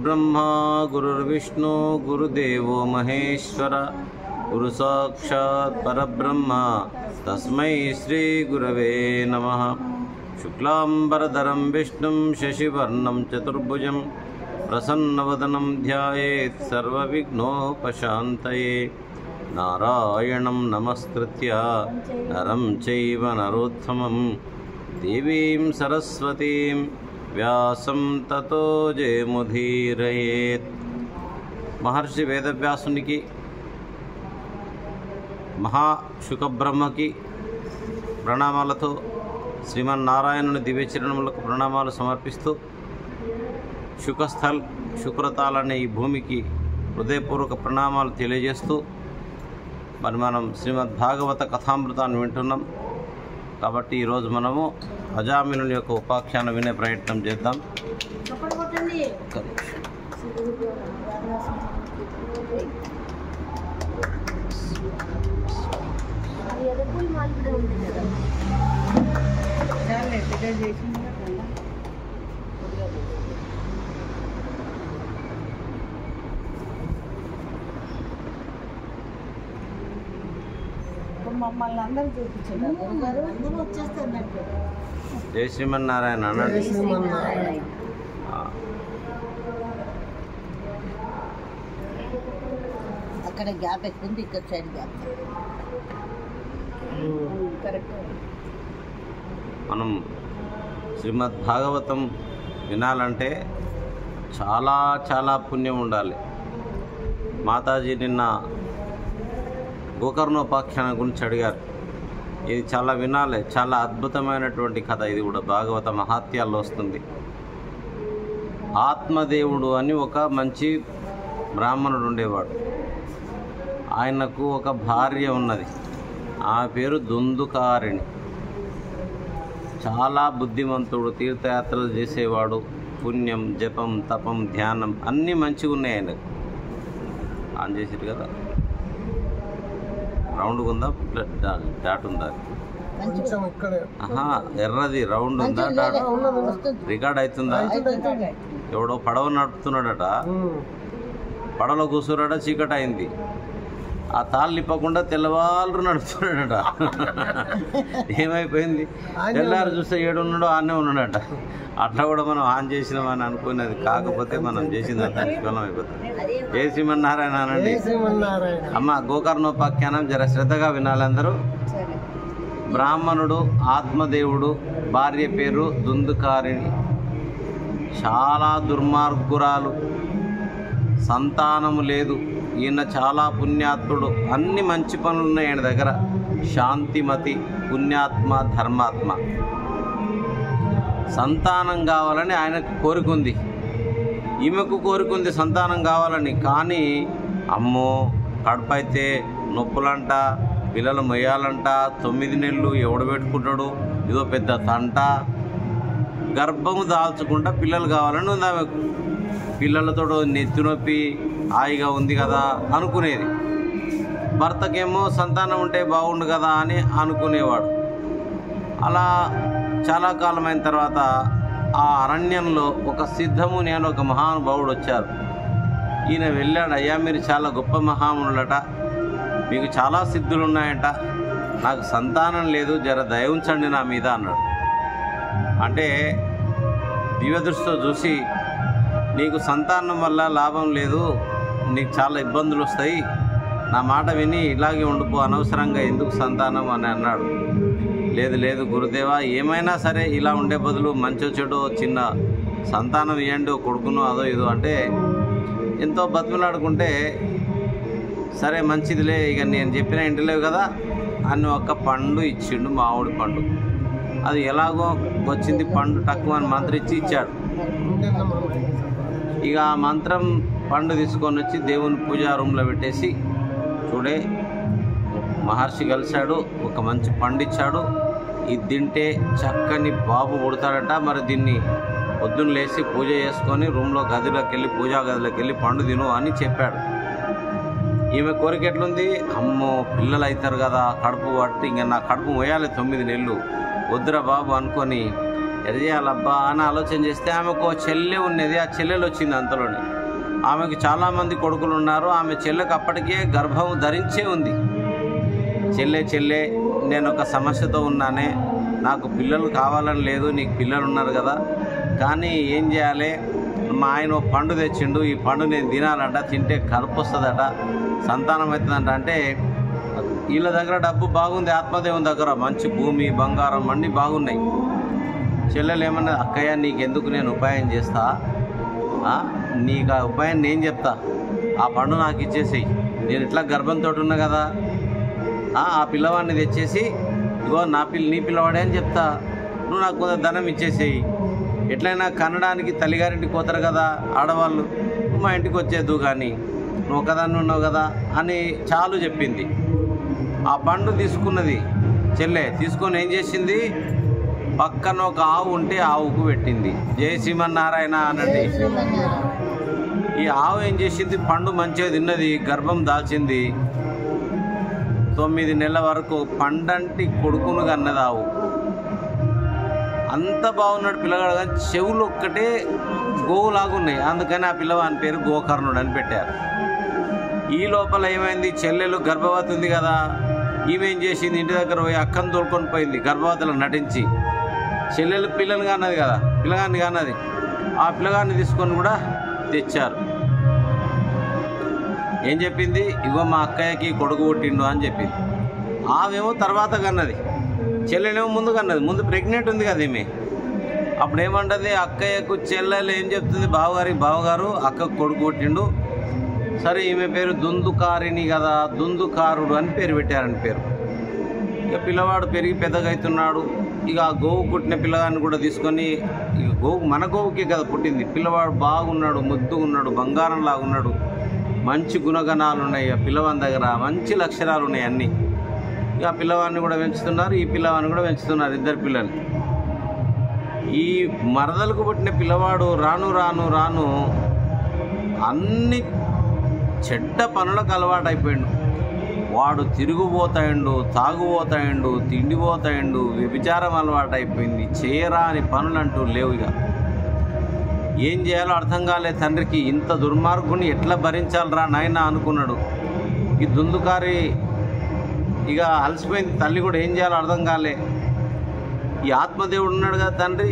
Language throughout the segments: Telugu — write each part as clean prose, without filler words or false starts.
गुरुर्ब्रह्मा गुरुर्विष्णु गुरुदेवो महेश्वर गुरु साक्षात् परब्रह्म तस्मै श्री गुरवे नमः। शुक्लांबरधरं विष्णुं शशिवर्णं चतुर्भुजं प्रसन्नवदनं ध्यायेत् सर्वविघ्नोपशान्तये। नारायणं नमस्कृत्य नरं चैव नरोत्तमं देवीं सरस्वतीं व्यासं ततो जयमुदीरयेत्। महर्षि वेदव्यासुनिकी महाशुकब्रह्मकी ప్రణామాలతో శ్రీమన్నారాయణుని దివ్యచరణములకు ప్రణామాలు సమర్పిస్తూ శుకస్థల్ శుక్రతాల్ అనే ఈ భూమికి హృదయపూర్వక ప్రణామాలు తెలియజేస్తూ మరి మనం శ్రీమద్ భాగవత కథామృతాన్ని వింటున్నాం కాబట్టి ఈరోజు మనము అజామినుని యొక్క ఉపాఖ్యానం వినే ప్రయత్నం చేద్దాం. మమ్మల్ని అందరూ చూపించారు. అందరూ వచ్చేస్తారంటే జై శ్రీమన్నారాయణ అన్నాడు. అక్కడ గ్యాప్ ఎక్కువ ఉంది, ఇక్కడ సైడ్ గ్యాప్ కరెక్ట్. మనం శ్రీమద్ భాగవతం వినాలంటే చాలా చాలా పుణ్యం ఉండాలి. మాతాజీ నిన్న గోకర్ణోపాఖ్యానం గురించి అడిగారు. ఇది చాలా వినాలి, చాలా అద్భుతమైనటువంటి కథ. ఇది కూడా భాగవత మహాత్యాల్లో వస్తుంది. ఆత్మదేవుడు అని ఒక మంచి బ్రాహ్మణుడు ఉండేవాడు. ఆయనకు ఒక భార్య ఉన్నది. ఆ పేరు దుందుకారిణి. చాలా బుద్ధిమంతుడు, తీర్థయాత్రలు చేసేవాడు, పుణ్యం, జపం, తపం, ధ్యానం అన్నీ మంచిగా ఉన్నాయి ఆయనకు. ఆన్ చేసారు కదా, రౌండ్గా ఉందా, డాట్ ఉందా, ఎర్రది రౌండ్ ఉందా, డాట్ రికార్డ్ అవుతుందా? ఎవడో పడవ నడుపుతున్నాడట, పడవలో కూర్చున్నాడ, చీకటి అయింది, ఆ తాళ్ళు నిప్పకుండా తెల్లవాళ్ళు నడుపుతున్నాడట. ఏమైపోయింది, తెల్లారు చూస్తే ఏడు ఉన్నాడో ఆనే ఉన్నాడట. అట్లా కూడా మనం ఆన్ చేసినామని అనుకునేది, కాకపోతే మనం చేసిందంతా నిష్ఫలం అయిపోతుంది. జై శ్రీమన్నారాయణ అనండి. అమ్మ గోకర్ణోపాఖ్యానం జర శ్రద్ధగా వినాలి అందరూ. బ్రాహ్మణుడు, ఆత్మదేవుడు, భార్య పేరు దుందుకారిణి. చాలా దుర్మార్గురాలు, సంతానము లేదు. ఈయన చాలా పుణ్యాత్ముడు, అన్ని మంచి పనులు ఉన్నాయి ఆయన దగ్గర. శాంతిమతి, పుణ్యాత్మ, ధర్మాత్మ. సంతానం కావాలని ఆయనకు కోరికుంది, ఈమెకు కోరికుంది సంతానం కావాలని. కానీ అమ్మో కడుపైతే నొప్పులంట, పిల్లలు మొయ్యాలంట, 9 నెలలు ఎవడు పెట్టుకుంటాడు, ఇదో పెద్ద తంట. గర్భము దాల్చకుండా పిల్లలు కావాలని ఉంది ఆమెకు. పిల్లలతో నెత్తి నొప్పి హాయిగా ఉంది కదా అనుకునేది. భర్తకేమో సంతానం ఉంటే బాగుండు కదా అని అనుకునేవాడు. అలా చాలా కాలం అయిన తర్వాత ఆ అరణ్యంలో ఒక సిద్ధముని అని ఒక మహానుభావుడు వచ్చారు. ఈయన వెళ్ళాడు, అయ్యా మీరు చాలా గొప్ప మహామునులట, మీకు చాలా సిద్ధులు ఉన్నాయంట, నాకు సంతానం లేదు, జర దయ ఉంచండి నా మీద అన్నాడు. అంటే దివ్యదృష్టితో చూసి, నీకు సంతానం వల్ల లాభం లేదు, నీకు చాలా ఇబ్బందులు వస్తాయి, నా మాట విని ఇలాగే ఉండిపో, అనవసరంగా ఎందుకు సంతానం అని అన్నాడు. లేదు లేదు గురుదేవా, ఏమైనా సరే ఇలా ఉండే బదులు మంచో చెడో చిన్న సంతానం ఇవ్వండి, కొడుకును అదో ఇదో అంటే ఎంతో బతిమలాడుకుంటే, సరే మంచిదిలే, ఇక నేను చెప్పిన ఇంటిలేవు కదా అని ఒక పండు ఇచ్చిండు, మామిడి పండు. అది ఎలాగో వచ్చింది పండు, తక్కువ అని మంత్రం ఇచ్చాడు. ఇక ఆ మంత్రం పండు తీసుకొని వచ్చి దేవుని పూజా రూమ్లో పెట్టేసి, చూడే మహర్షి కలిశాడు, ఒక మంచి పండు ఇచ్చాడు, ఇది తింటే చక్కని బాబు పుడతాడట, మరి దీన్ని పొద్దున్న లేచి పూజ చేసుకొని రూమ్లో గదిలోకి వెళ్ళి, పూజా గదిలోకి వెళ్ళి పండు తిను అని చెప్పాడు. ఈమె కోరిక ఎట్లుంది, అమ్మో పిల్లలు అవుతారు కదా, కడుపు పట్టి ఇంకా నా కడుపు మోయాలి 9 నెలలు, వద్దురా బాబు అనుకొని ఎడ చేయాలబ్బా అని ఆలోచన చేస్తే ఆమెకు చెల్లె ఉన్నది. ఆ చెల్లెలు వచ్చింది అంతలోనే. ఆమెకు చాలామంది కొడుకులు ఉన్నారు. ఆమె చెల్లెకు అప్పటికే గర్భం ధరించే ఉంది. చెల్లె నేను ఒక సమస్యతో ఉన్నానే, నాకు పిల్లలు కావాలని లేదు, నీకు పిల్లలు ఉన్నారు కదా, కానీ ఏం చేయాలి, మా ఆయన ఓ పండు తెచ్చిండు, ఈ పండు నేను తినాలంట, తింటే కడుపు వస్తుందట, సంతానం అవుతుందంట. అంటే వీళ్ళ దగ్గర డబ్బు బాగుంది, ఆత్మదేవుని దగ్గర మంచి భూమి బంగారం అన్నీ బాగున్నాయి. చెల్లెలు ఏమన్నా, అక్కయ్య నీకెందుకు, నేను ఉపాయం చేస్తా, నీకు ఆ ఉపాయం నేను చెప్తా, ఆ పండు నాకు ఇచ్చేసేయి, నేను ఇట్లా గర్భంతో ఉన్నా కదా, ఆ పిల్లవాడిని తెచ్చేసి ఇగో నీ పిల్లవాడే అని చెప్తా, నువ్వు నాకు కొంత ధనం ఇచ్చేసేయి, ఎట్లయినా కనడానికి తల్లిగారింటికి పోతారు కదా ఆడవాళ్ళు, మా ఇంటికి వచ్చేద్దు కానీ నువ్వు ఒకదాన్ని ఉన్నావు కదా అని చాలు చెప్పింది. ఆ పండు తీసుకున్నది చెల్లె, తీసుకొని ఏం చేసింది, పక్కన ఒక ఆవు ఉంటే ఆవుకు పెట్టింది. జై శ్రీమన్నారాయణ అనండి. ఈ ఆవు ఏం చేసింది, పండు మంచిగా తిన్నది, గర్భం దాల్చింది. 9 నెలల వరకు పండంటి కొడుకును కన్నది ఆవు. అంత బాగున్నాడు పిల్లగాడు, కానీ చెవులు ఒక్కటే గోవులాగున్నాయి, అందుకని ఆ పిల్లవాని పేరు గోకర్ణుడు అని పెట్టారు. ఈ లోపల ఏమైంది, చెల్లెలు గర్భవతి ఉంది కదా, ఈమె ఏం చేసింది, ఇంటి దగ్గర పోయి అక్కను తోలుకొని పోయింది, గర్భవతిలో నటించి. చెల్లెలు పిల్లలు కాన్నది కదా, పిల్లగాన్ని కాన్నది, ఆ పిల్లగాన్ని తీసుకొని కూడా తెచ్చారు. ఏం చెప్పింది, ఇగో మా అక్కయ్యకి కొడుకు పుట్టిండు అని చెప్పింది. ఆమెమో తర్వాత కన్నది, చెల్లెలేమో ముందు కన్నది, ముందు ప్రెగ్నెంట్ ఉంది కదా ఈమె. అప్పుడు ఏమంటుంది, అక్కయ్యకు చెల్లెలు ఏం చెప్తుంది, బావగారు అక్కకు కొడుకు పుట్టిండు, సరే ఈమె పేరు దుందుకారిని కదా, దుందుకారుడు అని పేరు పెట్టారని పేరు. ఇక పిల్లవాడు పెరిగి పెద్దగా అవుతున్నాడు. ఇక ఆ గోవు పుట్టిన పిల్లగాన్ని కూడా తీసుకొని, ఇక మన గోవుకే కదా పుట్టింది, పిల్లవాడు బాగున్నాడు, ముద్దుగా ఉన్నాడు, బంగారం లాగున్నాడు, మంచి గుణగణాలు ఉన్నాయి ఆ పిల్లవాని దగ్గర, మంచి లక్షణాలు ఉన్నాయి అన్నీ. ఇక ఆ పిల్లవాడిని కూడా పెంచుతున్నారు, ఈ పిల్లవాడిని కూడా పెంచుతున్నారు, ఇద్దరు పిల్లలు. ఈ మరదలకు పుట్టిన పిల్లవాడు రాను రాను రాను అన్ని చెడ్డ పనులకు అలవాటు అయిపోయాడు. వాడు తిరుగుపోతాయండు, తాగుపోతాయండు, తిండిపోతాయండు, వ్యభిచారం అలవాటు అయిపోయింది, చేయరాని పనులంటూ లేవు. ఇక ఏం చేయాలో అర్థం కాలే తండ్రికి, ఇంత దుర్మార్గుని ఎట్లా భరించాలరా నాయన అనుకున్నాడు. ఈ దుందుకారి ఇక అలసిపోయింది, తల్లి కూడా ఏం చేయాలో అర్థం కాలే. ఈ ఆత్మదేవుడు ఉన్నాడు కదా తండ్రి,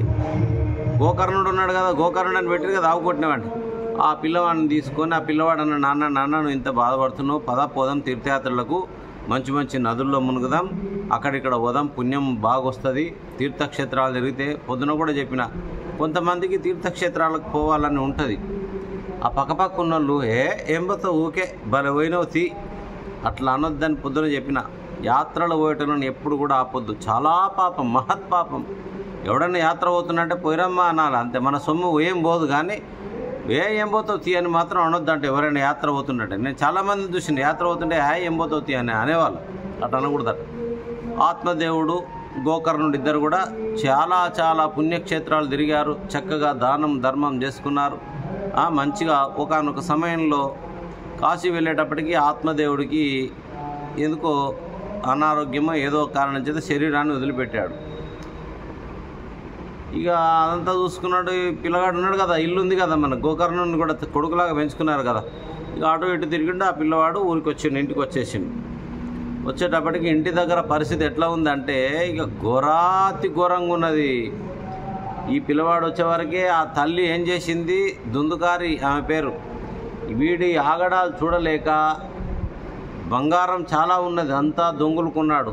గోకర్ణుడు ఉన్నాడు కదా, గోకర్ణుడు అని పెట్టారు కదా ఆవు కొట్టినవాడిని. ఆ పిల్లవాడిని తీసుకొని, ఆ పిల్లవాడు అన్న, నాన్న నువ్వు ఇంత బాధపడుతున్నావు, పోదాం తీర్థయాత్రలకు, మంచి మంచి నదుల్లో మునుగుదాం, అక్కడిక్కడ పోదాం, పుణ్యం బాగొస్తుంది, తీర్థక్షేత్రాలు జరిగితే. పొద్దున కూడా చెప్పిన, కొంతమందికి తీర్థక్షేత్రాలకు పోవాలని ఉంటుంది, ఆ పక్కపక్క ఉన్న వాళ్ళు ఏం పోతావు ఊకే భలే పోయినవు తీ అట్లా అనొద్దని పొద్దున చెప్పిన. యాత్రలు పోయేటోళ్ళని ఎప్పుడు కూడా ఆపొద్దు, చాలా పాపం, మహత్పాపం. ఎవడన్నా యాత్ర పోతున్నట్టే పోయిరమ్మా అనాలి అంతే, మన సొమ్ము ఏం పోదు. కానీ ఏం పోతావు తీ అని మాత్రం అనొద్దు. అంటే ఎవరైనా యాత్ర పోతున్నట్టే, నేను చాలామంది చూసిన యాత్ర పోతుంటే ఏం పోతావు తీ అని అనేవాళ్ళు, అట్లా అనకూడదట. ఆత్మదేవుడు గోకర్ణుడు ఇద్దరు కూడా చాలా చాలా పుణ్యక్షేత్రాలు తిరిగారు, చక్కగా దానం ధర్మం చేసుకున్నారు. మంచిగా ఒకానొక సమయంలో కాశీ వెళ్ళేటప్పటికి ఆత్మదేవుడికి ఎందుకో అనారోగ్యమో ఏదో కారణం చేత శరీరాన్ని వదిలిపెట్టాడు. ఇక అదంతా చూసుకున్నాడు. పిల్లగాడు ఉన్నాడు కదా, ఇల్లు ఉంది కదా, మన గోకర్ణుని కూడా కొడుకులాగా పెంచుకున్నారు కదా. ఇక అటు ఇటు తిరిగిండు. ఆ పిల్లవాడు ఊరికి వచ్చిండు, ఇంటికి వచ్చేసిండు. వచ్చేటప్పటికి ఇంటి దగ్గర పరిస్థితి ఎట్లా ఉందంటే ఇక ఘోరాతి ఘోరంగా ఉన్నది. ఈ పిల్లవాడు వచ్చేవరకే ఆ తల్లి ఏం చేసింది, దుందుకారి ఆమె పేరు, వీడి ఆగడాలు చూడలేక, బంగారం చాలా ఉన్నది అంతా దొంగులుకున్నాడు,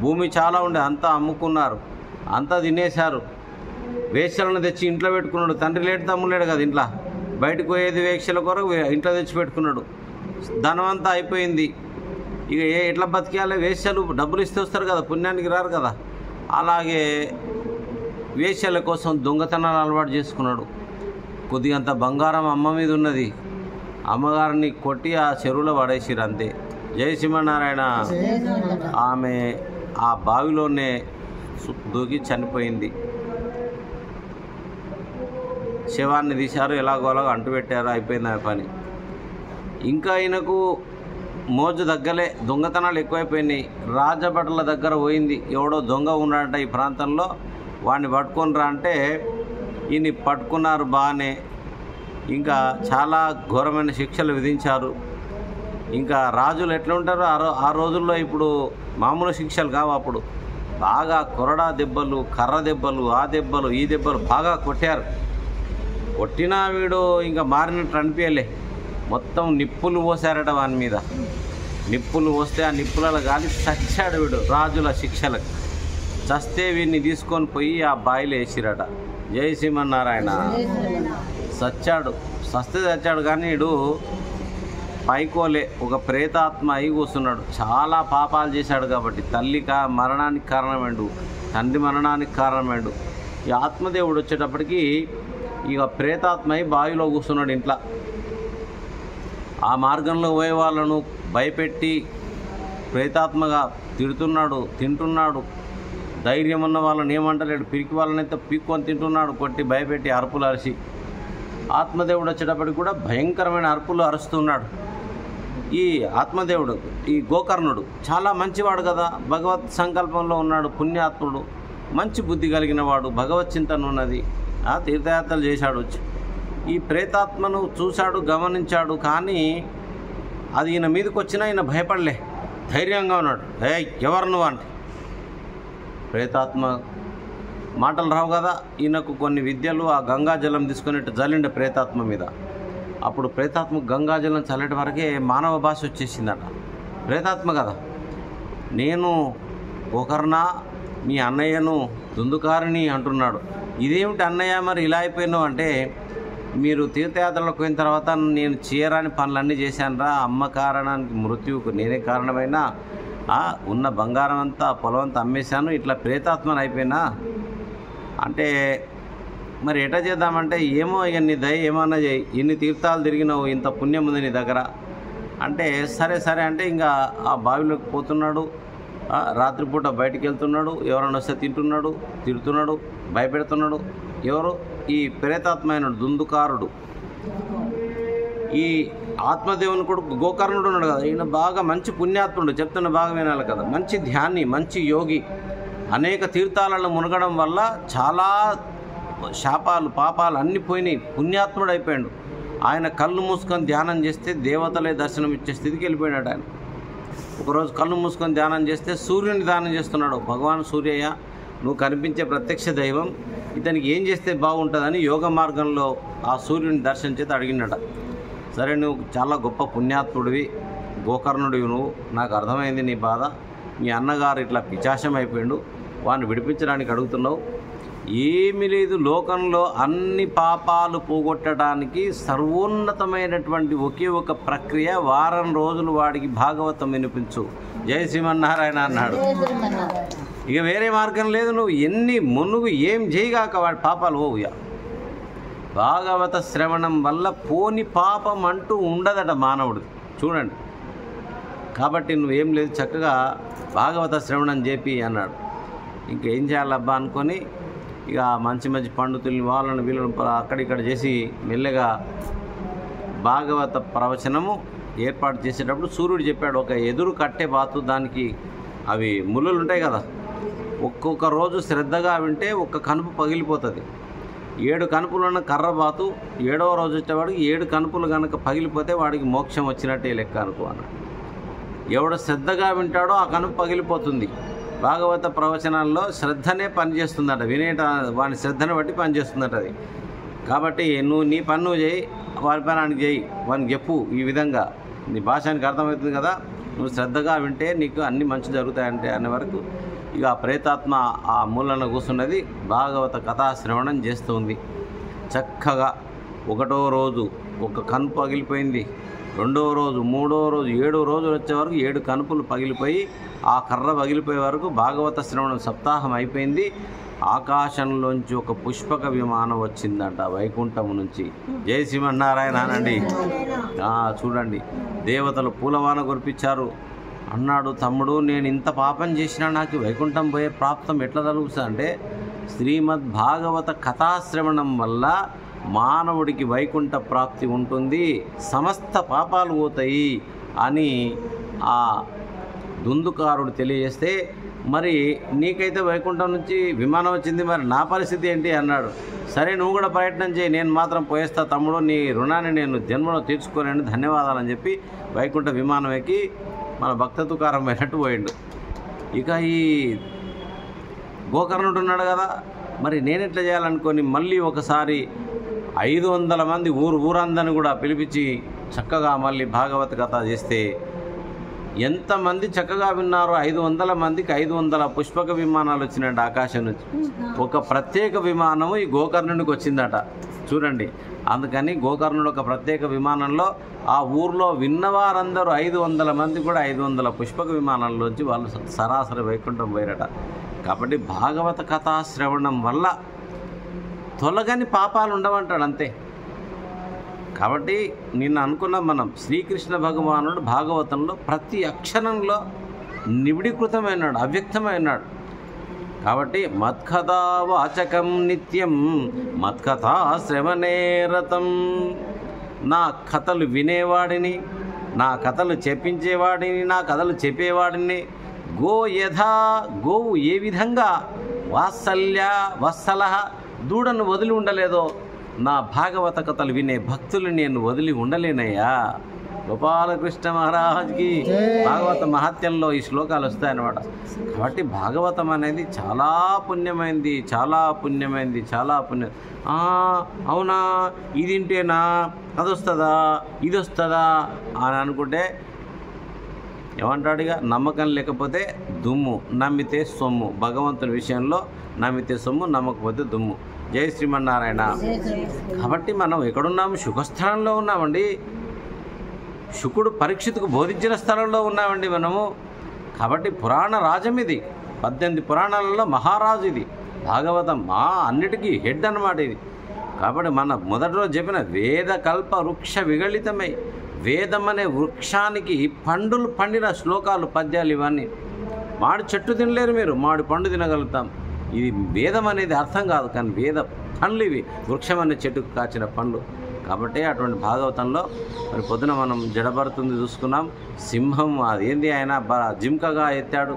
భూమి చాలా ఉండే అంతా అమ్ముకున్నారు, అంతా తినేశారు, వేశ్యలను తెచ్చి ఇంట్లో పెట్టుకున్నాడు. తండ్రి లేడు తమ్ముడు లేడు కదా ఇంట్లో, బయటకు పోయేది వేశ్యల కొరకు ఇంట్లో తెచ్చి పెట్టుకున్నాడు. ధనమంతా అయిపోయింది. ఇక ఎట్లా బతికేయాలి, వేశ్యలు డబ్బులు ఇస్తే వస్తారు కదా, పుణ్యానికి రారు కదా. అలాగే వేశ్యల కోసం దొంగతనాలు అలవాటు చేసుకున్నాడు. కొద్దిగంత బంగారం అమ్మ మీద ఉన్నది, అమ్మగారిని కొట్టి ఆ చెరువులో పడేసిరు అంతే. జై శ్రీమన్నారాయణ. ఆమె ఆ బావిలోనే దూకి చనిపోయింది. శవాన్ని తీశారు, ఎలాగోలాగా అంటుపెట్టారు, అయిపోయింది ఆమె పని. ఇంకా ఈయనకు మోజు దగ్గలే, దొంగతనాలు ఎక్కువైపోయినాయి. రాజభటుల దగ్గర పోయింది, ఎవడో దొంగ ఉన్నాడంట ఈ ప్రాంతంలో, వాడిని పట్టుకొని రా అంటే ఈయన్ని పట్టుకున్నారు బాగానే. ఇంకా చాలా ఘోరమైన శిక్షలు విధించారు. ఇంకా రాజులు ఎట్లా ఉంటారో ఆ రోజుల్లో ఇప్పుడు మామూలు శిక్షలు కావు. అప్పుడు బాగా కొరడా దెబ్బలు, కర్ర దెబ్బలు, ఆ దెబ్బలు ఈ దెబ్బలు బాగా కొట్టారు. కొట్టినా వీడు ఇంకా మారినట్టు అనిపించలే. మొత్తం నిప్పులు పోసారట వాని మీద. నిప్పులు పోస్తే ఆ నిప్పులలో గాలి చచ్చాడు వీడు రాజుల శిక్షలకు. చస్తే వీడిని తీసుకొని పోయి ఆ బాయిలో వేసిరట. జై శ్రీమన్నారాయణ. చచ్చాడు, చచ్చాడు కానీ వీడు పైకోలే, ఒక ప్రేతాత్మ అయి కూర్చున్నాడు. చాలా పాపాలు చేశాడు కాబట్టి తల్లి మరణానికి కారణమైండు, తండ్రి మరణానికి కారణమైండు. ఈ ఆత్మదేవుడు వచ్చేటప్పటికి ఇక ప్రేతాత్మ అయి బావిలో కూర్చున్నాడు ఇంట్లో. ఆ మార్గంలో పోయే వాళ్ళను భయపెట్టి ప్రేతాత్మగా తిడుతున్నాడు, తింటున్నాడు. ధైర్యం ఉన్న వాళ్ళని ఏమంటలేడు, పిరికి వాళ్ళనైతే పీక్కొని తింటున్నాడు, కొట్టి భయపెట్టి అరుపులు అరిసి. ఆత్మదేవుడు వచ్చేటప్పటికి కూడా భయంకరమైన అరుపులు అరుస్తున్నాడు. ఈ ఆత్మదేవుడు, ఈ గోకర్ణుడు చాలా మంచివాడు కదా, భగవత్ సంకల్పంలో ఉన్నాడు, పుణ్యాత్ముడు, మంచి బుద్ధి కలిగిన వాడు, భగవత్ చింతన ఉన్నది, ఆ తీర్థయాత్రలు చేశాడు. వచ్చి ఈ ప్రేతాత్మను చూశాడు, గమనించాడు. కానీ అది ఈయన మీదకి వచ్చినా ఈయన భయపడలే, ధైర్యంగా ఉన్నాడు. ఎవరు నువ్వు అంటే ప్రేతాత్మ మాటలు రావు కదా. ఈయనకు కొన్ని విద్యలు, ఆ గంగాజలం తీసుకునేట్టు జల్లిండ ప్రేతాత్మ మీద. అప్పుడు ప్రేతాత్మ గంగాజలం చల్లటి వరకే మానవ భాష వచ్చేసిందట. ప్రేతాత్మ కదా, నేను గోకర్ణ మీ అన్నయ్యను దుందుకారిని అంటున్నాడు. ఇదేమిటి అన్నయ్య మరి ఇలా అయిపోయినావు అంటే, మీరు తీర్థయాత్రలకు పోయిన తర్వాత నేను చేయరాని పనులన్నీ చేశానురా, అమ్మ కారణానికి మృత్యువుకు నేనే కారణమైనా, ఉన్న బంగారం అంతా పొలం అంతా అమ్మేశాను, ఇట్లా ప్రేతాత్మను అయిపోయినా అంటే మరి ఎట్లా చేద్దామంటే, ఏమో ఇక నీ దయ ఏమన్నా చేయి, ఇన్ని తీర్థాలు తిరిగినావు, ఇంత పుణ్యం ఉంది నీ దగ్గర అంటే, సరే సరే అంటే ఇంకా ఆ బావిలోకి పోతున్నాడు. రాత్రిపూట బయటికి వెళ్తున్నాడు, ఎవరైనా వస్తే తింటున్నాడు, తిడుతున్నాడు, భయపెడుతున్నాడు. ఎవరు? ఈ ప్రేతాత్మైనడు దుందుకారుడు. ఈ ఆత్మదేవుని కొడుకు గోకర్ణుడు ఉన్నాడు కదా, ఈయన బాగా మంచి పుణ్యాత్ముడు, చెప్తున్న బాగా వినాలి కదా, మంచి ధ్యాని, మంచి యోగి. అనేక తీర్థాలలో మునగడం వల్ల చాలా శాపాలు పాపాలు అన్నీ పోయినాయి, పుణ్యాత్ముడు అయిపోయాడు. ఆయన కళ్ళు మూసుకొని ధ్యానం చేస్తే దేవతలే దర్శనం ఇచ్చే స్థితికి వెళ్ళిపోయాడు. ఆయన ఒకరోజు కళ్ళు మూసుకొని ధ్యానం చేస్తే సూర్యుని ధ్యానం చేస్తున్నాడు. భగవాన్ సూర్యయ్య, నువ్వు కనిపించే ప్రత్యక్ష దైవం, ఇతనికి ఏం చేస్తే బాగుంటుందని యోగ మార్గంలో ఆ సూర్యుని దర్శనం చేసి అడిగినట. సరే, నువ్వు చాలా గొప్ప పుణ్యాత్ముడివి, గోకర్ణుడివి, నువ్వు నాకు అర్థమైంది నీ బాధ. మీ అన్నగారు ఇట్లా పిచాశం అయిపోయాడు, వాడిని విడిపించడానికి అడుగుతున్నావు. ఏమీ లేదు, లోకంలో అన్ని పాపాలు పోగొట్టడానికి సర్వోన్నతమైనటువంటి ఒకే ఒక ప్రక్రియ, వారం రోజులు వాడికి భాగవతం వినిపించు, జై శ్రీమన్నారాయణ అన్నాడు. ఇక వేరే మార్గం లేదు, నువ్వు ఎన్ని మునుగు ఏం చేయగాక వాడి పాపాలు పోవుయా. భాగవత శ్రవణం వల్ల పోని పాపం అంటూ ఉండదట మానవుడు, చూడండి. కాబట్టి నువ్వేం లేదు, చక్కగా భాగవత శ్రవణం చేపి అన్నాడు. ఇంకేం చేయాలబ్బా అనుకొని ఇక మంచి మంచి పండితుల్ని వాళ్ళని వీళ్ళని అక్కడిక్కడ చేసి మెల్లగా భాగవత ప్రవచనము ఏర్పాటు చేసేటప్పుడు సూర్యుడు చెప్పాడు, ఒక ఎదురు కట్టే బాతు, దానికి అవి ముళ్ళులు ఉంటాయి కదా, ఒక్కొక్క రోజు శ్రద్ధగా వింటే ఒక్క కనుపు పగిలిపోతుంది. 7 కనుపులున్న కర్ర బాతు 7వ రోజు వచ్చేవాడికి 7 కనుపులు కనుక పగిలిపోతే వాడికి మోక్షం వచ్చినట్టే లెక్క అనుకో అన్నాడు. ఎవడు శ్రద్ధగా వింటాడో ఆ కనుపు పగిలిపోతుంది. భాగవత ప్రవచనాల్లో శ్రద్ధనే పనిచేస్తుందట, వినేట వాని శ్రద్ధను బట్టి పనిచేస్తుందట అది. కాబట్టి నువ్వు నీ పని నువ్వు చేయి, వాడి పని ఆయనకి చేయి, వానికి చెప్పు, ఈ విధంగా నీ భాషానికి అర్థమవుతుంది కదా, నువ్వు శ్రద్ధగా వింటే నీకు అన్నీ మంచి జరుగుతాయంటే అనే వరకు ఇక ఆ ప్రేతాత్మ ఆ మూలన కూర్చున్నది భాగవత కథాశ్రవణం చేస్తుంది. చక్కగా 1వ రోజు ఒక కనుపు పగిలిపోయింది, 2వ రోజు, 3వ రోజు, 7వ రోజు వచ్చే వరకు 7 కనుపులు పగిలిపోయి ఆ కర్ర పగిలిపోయే వరకు భాగవత శ్రవణం సప్తాహం అయిపోయింది. ఆకాశంలోంచి ఒక పుష్పక విమానం వచ్చిందంట వైకుంఠం నుంచి. జై శ్రీమన్నారాయణ అనండి. చూడండి, దేవతలు పూలవాన కురిపించారు. అన్నాడు, తమ్ముడు నేను ఇంత పాపం చేసినా నాకు వైకుంఠం పోయే ప్రాప్తం ఎట్లా కలుగుతుంది అంటే, శ్రీమద్ భాగవత కథాశ్రవణం వల్ల మానవుడికి వైకుంఠ ప్రాప్తి ఉంటుంది, సమస్త పాపాలు పోతాయి అని ఆ దుందుకారుడు తెలియజేస్తే, మరి నీకైతే వైకుంఠం నుంచి విమానం వచ్చింది, మరి నా పరిస్థితి ఏంటి అన్నాడు. సరే నువ్వు కూడా ప్రయత్నం చేయి, నేను మాత్రం పోయేస్తా తమ్ముడు, నీ రుణాన్ని నేను జన్మలో తీర్చుకోలేను, ధన్యవాదాలని చెప్పి వైకుంఠ విమానం ఎక్కి మన భక్త తుకారం అయినట్టు పోయిండు. ఇక ఈ గోకర్ణుడు ఉన్నాడు కదా, మరి నేనెట్లా చేయాలనుకొని మళ్ళీ ఒకసారి 500 మంది ఊరందరిని కూడా పిలిపించి చక్కగా మళ్ళీ భాగవత కథ చేస్తే ఎంతమంది చక్కగా విన్నారో 500 మందికి 500 పుష్పక విమానాలు వచ్చినాయంట ఆకాశం నుంచి. ఒక ప్రత్యేక విమానం ఈ గోకర్ణునికి వచ్చిందట చూడండి. అందుకని గోకర్ణుడు ఒక ప్రత్యేక విమానంలో ఆ ఊర్లో విన్నవారందరూ 500 మంది కూడా 500 పుష్పక విమానాల్లోంచి వాళ్ళు సరాసరి వైకుంఠం పోయారట. కాబట్టి భాగవత కథా శ్రవణం వల్ల తొలగని పాపాలు ఉండవంటాడు అంతే. కాబట్టి నిన్న అనుకున్నాం మనం, శ్రీకృష్ణ భగవానుడు భాగవతంలో ప్రతి అక్షరంలో నిబిడీకృతమైనాడు, అవ్యక్తమైనాడు. కాబట్టి మత్కథా వాచకం నిత్యం మత్కథా శ్రవణే రతం. నా కథలు వినేవాడిని, నా కథలు చెప్పించేవాడిని, నా కథలు చెప్పేవాడిని. గో యథా, గోవు ఏ విధంగా వాత్సల్య వత్సల దూడను వదిలి ఉండలేదో, నా భాగవత కథలు వినే భక్తులు నేను వదిలి ఉండలేనయ్యా. గోపాలకృష్ణ మహారాజ్కి భాగవత మహత్యంలో ఈ శ్లోకాలు వస్తాయన్నమాట. కాబట్టి భాగవతం అనేది చాలా పుణ్యమైంది, చాలా పుణ్యమైంది, చాలా పుణ్యం. అవునా, ఇది వింటేనా అది వస్తుందా, ఇది వస్తుందా అని అనుకుంటే ఏమంటాడుగా, నమ్మకం లేకపోతే దుమ్ము, నమ్మితే సొమ్ము. భగవంతుని విషయంలో నమ్మితే సొమ్ము, నమ్మకపోతే దుమ్ము. జై శ్రీమన్నారాయణ. కాబట్టి మనం ఎక్కడున్నాము? సుఖస్థలంలో ఉన్నామండి. శుకుడు పరీక్షితుకు బోధించిన స్థలంలో ఉన్నామండి మనము. కాబట్టి పురాణ రాజం ఇది, 18 పురాణాలలో మహారాజు ఇది భాగవతం. అన్నిటికీ హెడ్ అన్నమాట ఇది. కాబట్టి మన మొదటి రోజు చెప్పిన వేద కల్ప వృక్ష విగళితమై, వేదం అనే వృక్షానికి పండులు పండిన శ్లోకాలు, పద్యాలు ఇవన్నీ. మాడి చెట్టు తినలేరు మీరు, మాడి పండు తినగలుగుతాం. ఇది వేదం అనేది అర్థం కాదు, కానీ వేద పండ్లు ఇవి, వృక్షం అనే చెట్టుకు కాచిన పండ్లు. కాబట్టి అటువంటి భాగవతంలో మరి పొద్దున మనం జడభరతుంది చూసుకున్నాం. సింహం అదేంది, ఆయన జింకగా ఎత్తాడు,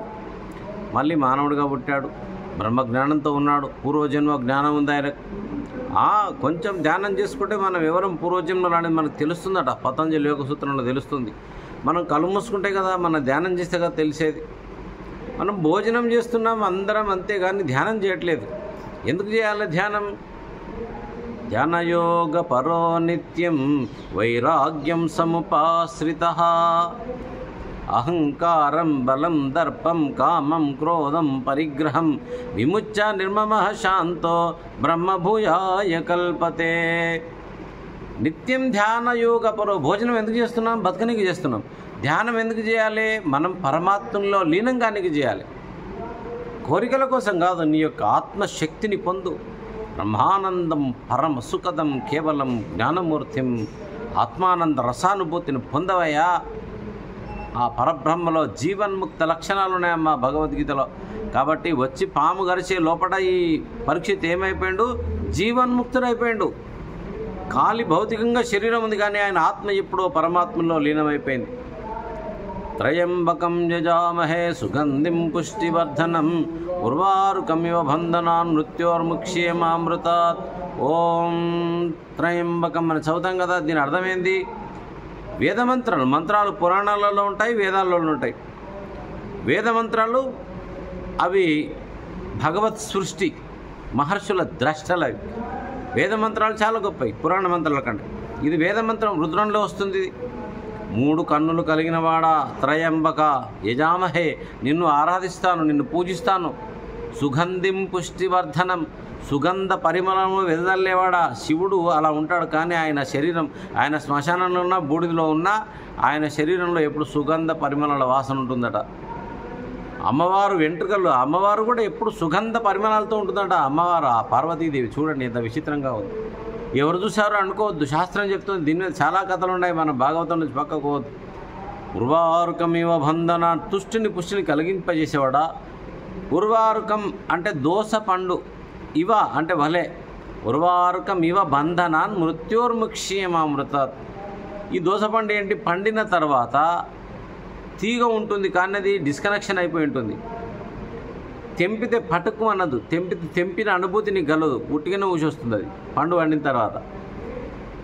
మళ్ళీ మానవుడిగా పుట్టాడు, బ్రహ్మజ్ఞానంతో ఉన్నాడు, పూర్వజన్మ జ్ఞానం ఉంది ఆయనకు. కొంచెం ధ్యానం చేసుకుంటే మనం ఎవరం పూర్వజన్మలు అనేది మనకు తెలుస్తుందట, పతంజలి యోగ సూత్రంలో తెలుస్తుంది. మనం కళ్ళు మూసుకుంటే కదా, మనం ధ్యానం చేస్తే కదా తెలిసేది. మనం భోజనం చేస్తున్నాం అందరం, అంతేగాని ధ్యానం చేయట్లేదు. ఎందుకు చేయాలి ధ్యానం? ధ్యానయోగ పరో నిత్యం వైరాగ్యం సముపాశ్రితః అహంకారం బలం దర్పం కామం క్రోధం పరిగ్రహం విముచ్య నిర్మమః శాంతో బ్రహ్మభూయాయ కల్పతే. నిత్యం ధ్యానయోగ పరో. భోజనం ఎందుకు చేస్తున్నాం? బతకనికి చేస్తున్నాం. ధ్యానం ఎందుకు చేయాలి? మనం పరమాత్మలో లీనంగానికి చేయాలి, కోరికల కోసం కాదు. నీ యొక్క ఆత్మశక్తిని పొందు. బ్రహ్మానందం పరమ సుఖదం కేవలం జ్ఞానమూర్తిం. ఆత్మానంద రసానుభూతిని పొందవయ్యా. ఆ పరబ్రహ్మలో జీవన్ముక్త లక్షణాలు ఉన్నాయమ్మా భగవద్గీతలో. కాబట్టి వచ్చి పాము గరిచే లోపల ఈ పరీక్షిత్ ఏమైపోయాడు? జీవన్ముక్తుడైపోయాడు. ఖాళీ భౌతికంగా శరీరం ఉంది, కానీ ఆయన ఆత్మ ఎప్పుడో పరమాత్మలో లీనమైపోయింది. త్రయంబకం యజామహే సుగంధిం పుష్టివర్ధనం ఉర్వారుకమివ బంధనాన్ మృత్యోర్ముక్ష్యేమామృతాత్. ఓం త్రయంబకం అని చదువుతాం కదా, దీని అర్థమైంది? వేదమంత్రాలు. మంత్రాలు పురాణాలలో ఉంటాయి, వేదాల్లో ఉంటాయి. వేదమంత్రాలు అవి భగవత్ సృష్టి, మహర్షుల ద్రష్టలు. అవి వేదమంత్రాలు చాలా గొప్పవి పురాణ మంత్రాల కంటే. ఇది వేదమంత్రం రుద్రంలో వస్తుంది. 3 కన్నులు కలిగిన వాడా త్రయంబక యజామహే, నిన్ను ఆరాధిస్తాను, నిన్ను పూజిస్తాను. సుగంధిం పుష్టివర్ధనం, సుగంధ పరిమళము వెదజల్లేవాడా. శివుడు అలా ఉంటాడు, కానీ ఆయన శరీరం, ఆయన శ్మశానంలో ఉన్న బూడిదలో ఉన్న ఆయన శరీరంలో ఎప్పుడు సుగంధ పరిమళాల వాసన ఉంటుందట. అమ్మవారు వెంట్రుకలు, అమ్మవారు కూడా ఎప్పుడు సుగంధ పరిమళాలతో ఉంటుందట. అమ్మవారు ఆ పార్వతీదేవి చూడండి ఎంత విచిత్రంగా ఉంది. ఎవరు చూశారో అనుకోవద్దు, శాస్త్రం చెప్తుంది. దీని మీద చాలా కథలు ఉన్నాయి, మన భాగవతం నుంచి పక్కకు పోవద్దు. ఉర్వారుకమివ బంధన, తుష్టిని పుష్టిని కలిగింపజేసేవాడా. ఉర్వారుకం అంటే దోస పండు, ఇవ అంటే వలె. ఉర్వారుకం ఇవ బంధనాన్ మృత్యోర్ముక్ష్యేమామృతాత్. ఈ దోస పండు ఏంటి? పండిన తర్వాత తీగ ఉంటుంది కానీ అది డిస్కనెక్షన్ అయిపోయి ఉంటుంది. తెంపితే పటుకు అన్నదు, తెంపిన అనుభూతి నీకు కలదు, ఉట్టిగానే ఊసొస్తుంది. అది పండు వండిన తర్వాత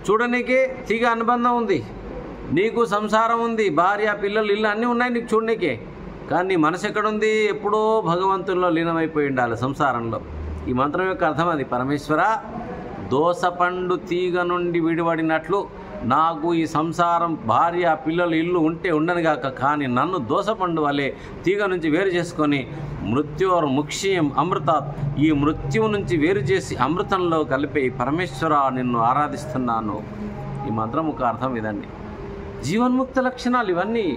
చూడనీకే తీగ అనుబంధం ఉంది, నీకు సంసారం ఉంది, భార్య పిల్లలు ఇల్లు అన్నీ ఉన్నాయి నీకు చూడనీకే. కానీ నీ మనసు ఎక్కడుంది? ఎప్పుడో భగవంతుల్లో లీనమైపోయి ఉండాలి సంసారంలో. ఈ మంత్రం యొక్క అర్థం అది. పరమేశ్వర, దోసపండు తీగ నుండి విడిపడినట్లు నాకు ఈ సంసారం భార్య పిల్లలు ఇల్లు ఉంటే ఉండనుగాక, కానీ నన్ను దోసపండు వలె తీగ నుంచి వేరు చేసుకొని మృత్యోర్ ముక్ష్యం అమృతాత్, ఈ మృత్యువు నుంచి వేరు చేసి అమృతంలో కలిపే పరమేశ్వర నిన్ను ఆరాధిస్తున్నాను. ఈ మంత్రం ఒక అర్థం ఇదండి. జీవన్ముక్త లక్షణాలు ఇవన్నీ.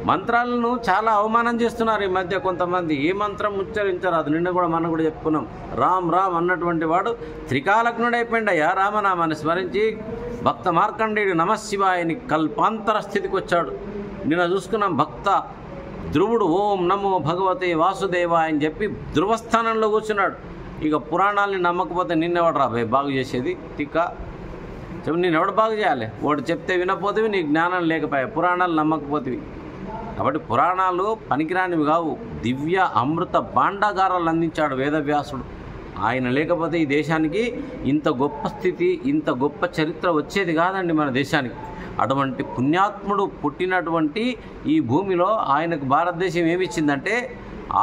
మంత్రాలను చాలా అవమానం చేస్తున్నారు ఈ మధ్య కొంతమంది. ఏ మంత్రం ఉచ్చరించారు అది నిన్న కూడా మనం కూడా చెప్పుకున్నాం. రామ్ రామ్ అన్నటువంటి వాడు త్రికాలజ్ఞుడైపోయిండయ్యా. రామనామాన్ని స్మరించి భక్త మార్కండేయుడు నమశివాయని కల్పాంతర స్థితికి వచ్చాడు. నిన్న చూసుకున్నాం. భక్త ధ్రువుడు ఓం నమో భగవతే వాసుదేవాయ అని చెప్పి ధ్రువస్థానంలో కూర్చున్నాడు. ఇక పురాణాలని నమ్మకపోతే నిన్నెవడు రా బాగు చేసేది? తిక్క చెప్పి నేనెవడు బాగు చేయాలి? వాడు చెప్తే వినపోతేవి, నీ జ్ఞానం లేకపోయా, పురాణాలు నమ్మకపోతేవి. కాబట్టి పురాణాలు పనికిరానివి కావు, దివ్య అమృత భాండాగారాలు అందించాడు వేదవ్యాసుడు. ఆయన లేకపోతే ఈ దేశానికి ఇంత గొప్ప స్థితి, ఇంత గొప్ప చరిత్ర వచ్చేది కాదండి మన దేశానికి. అటువంటి పుణ్యాత్ముడు పుట్టినటువంటి ఈ భూమిలో ఆయనకు భారతదేశం ఏమిచ్చిందంటే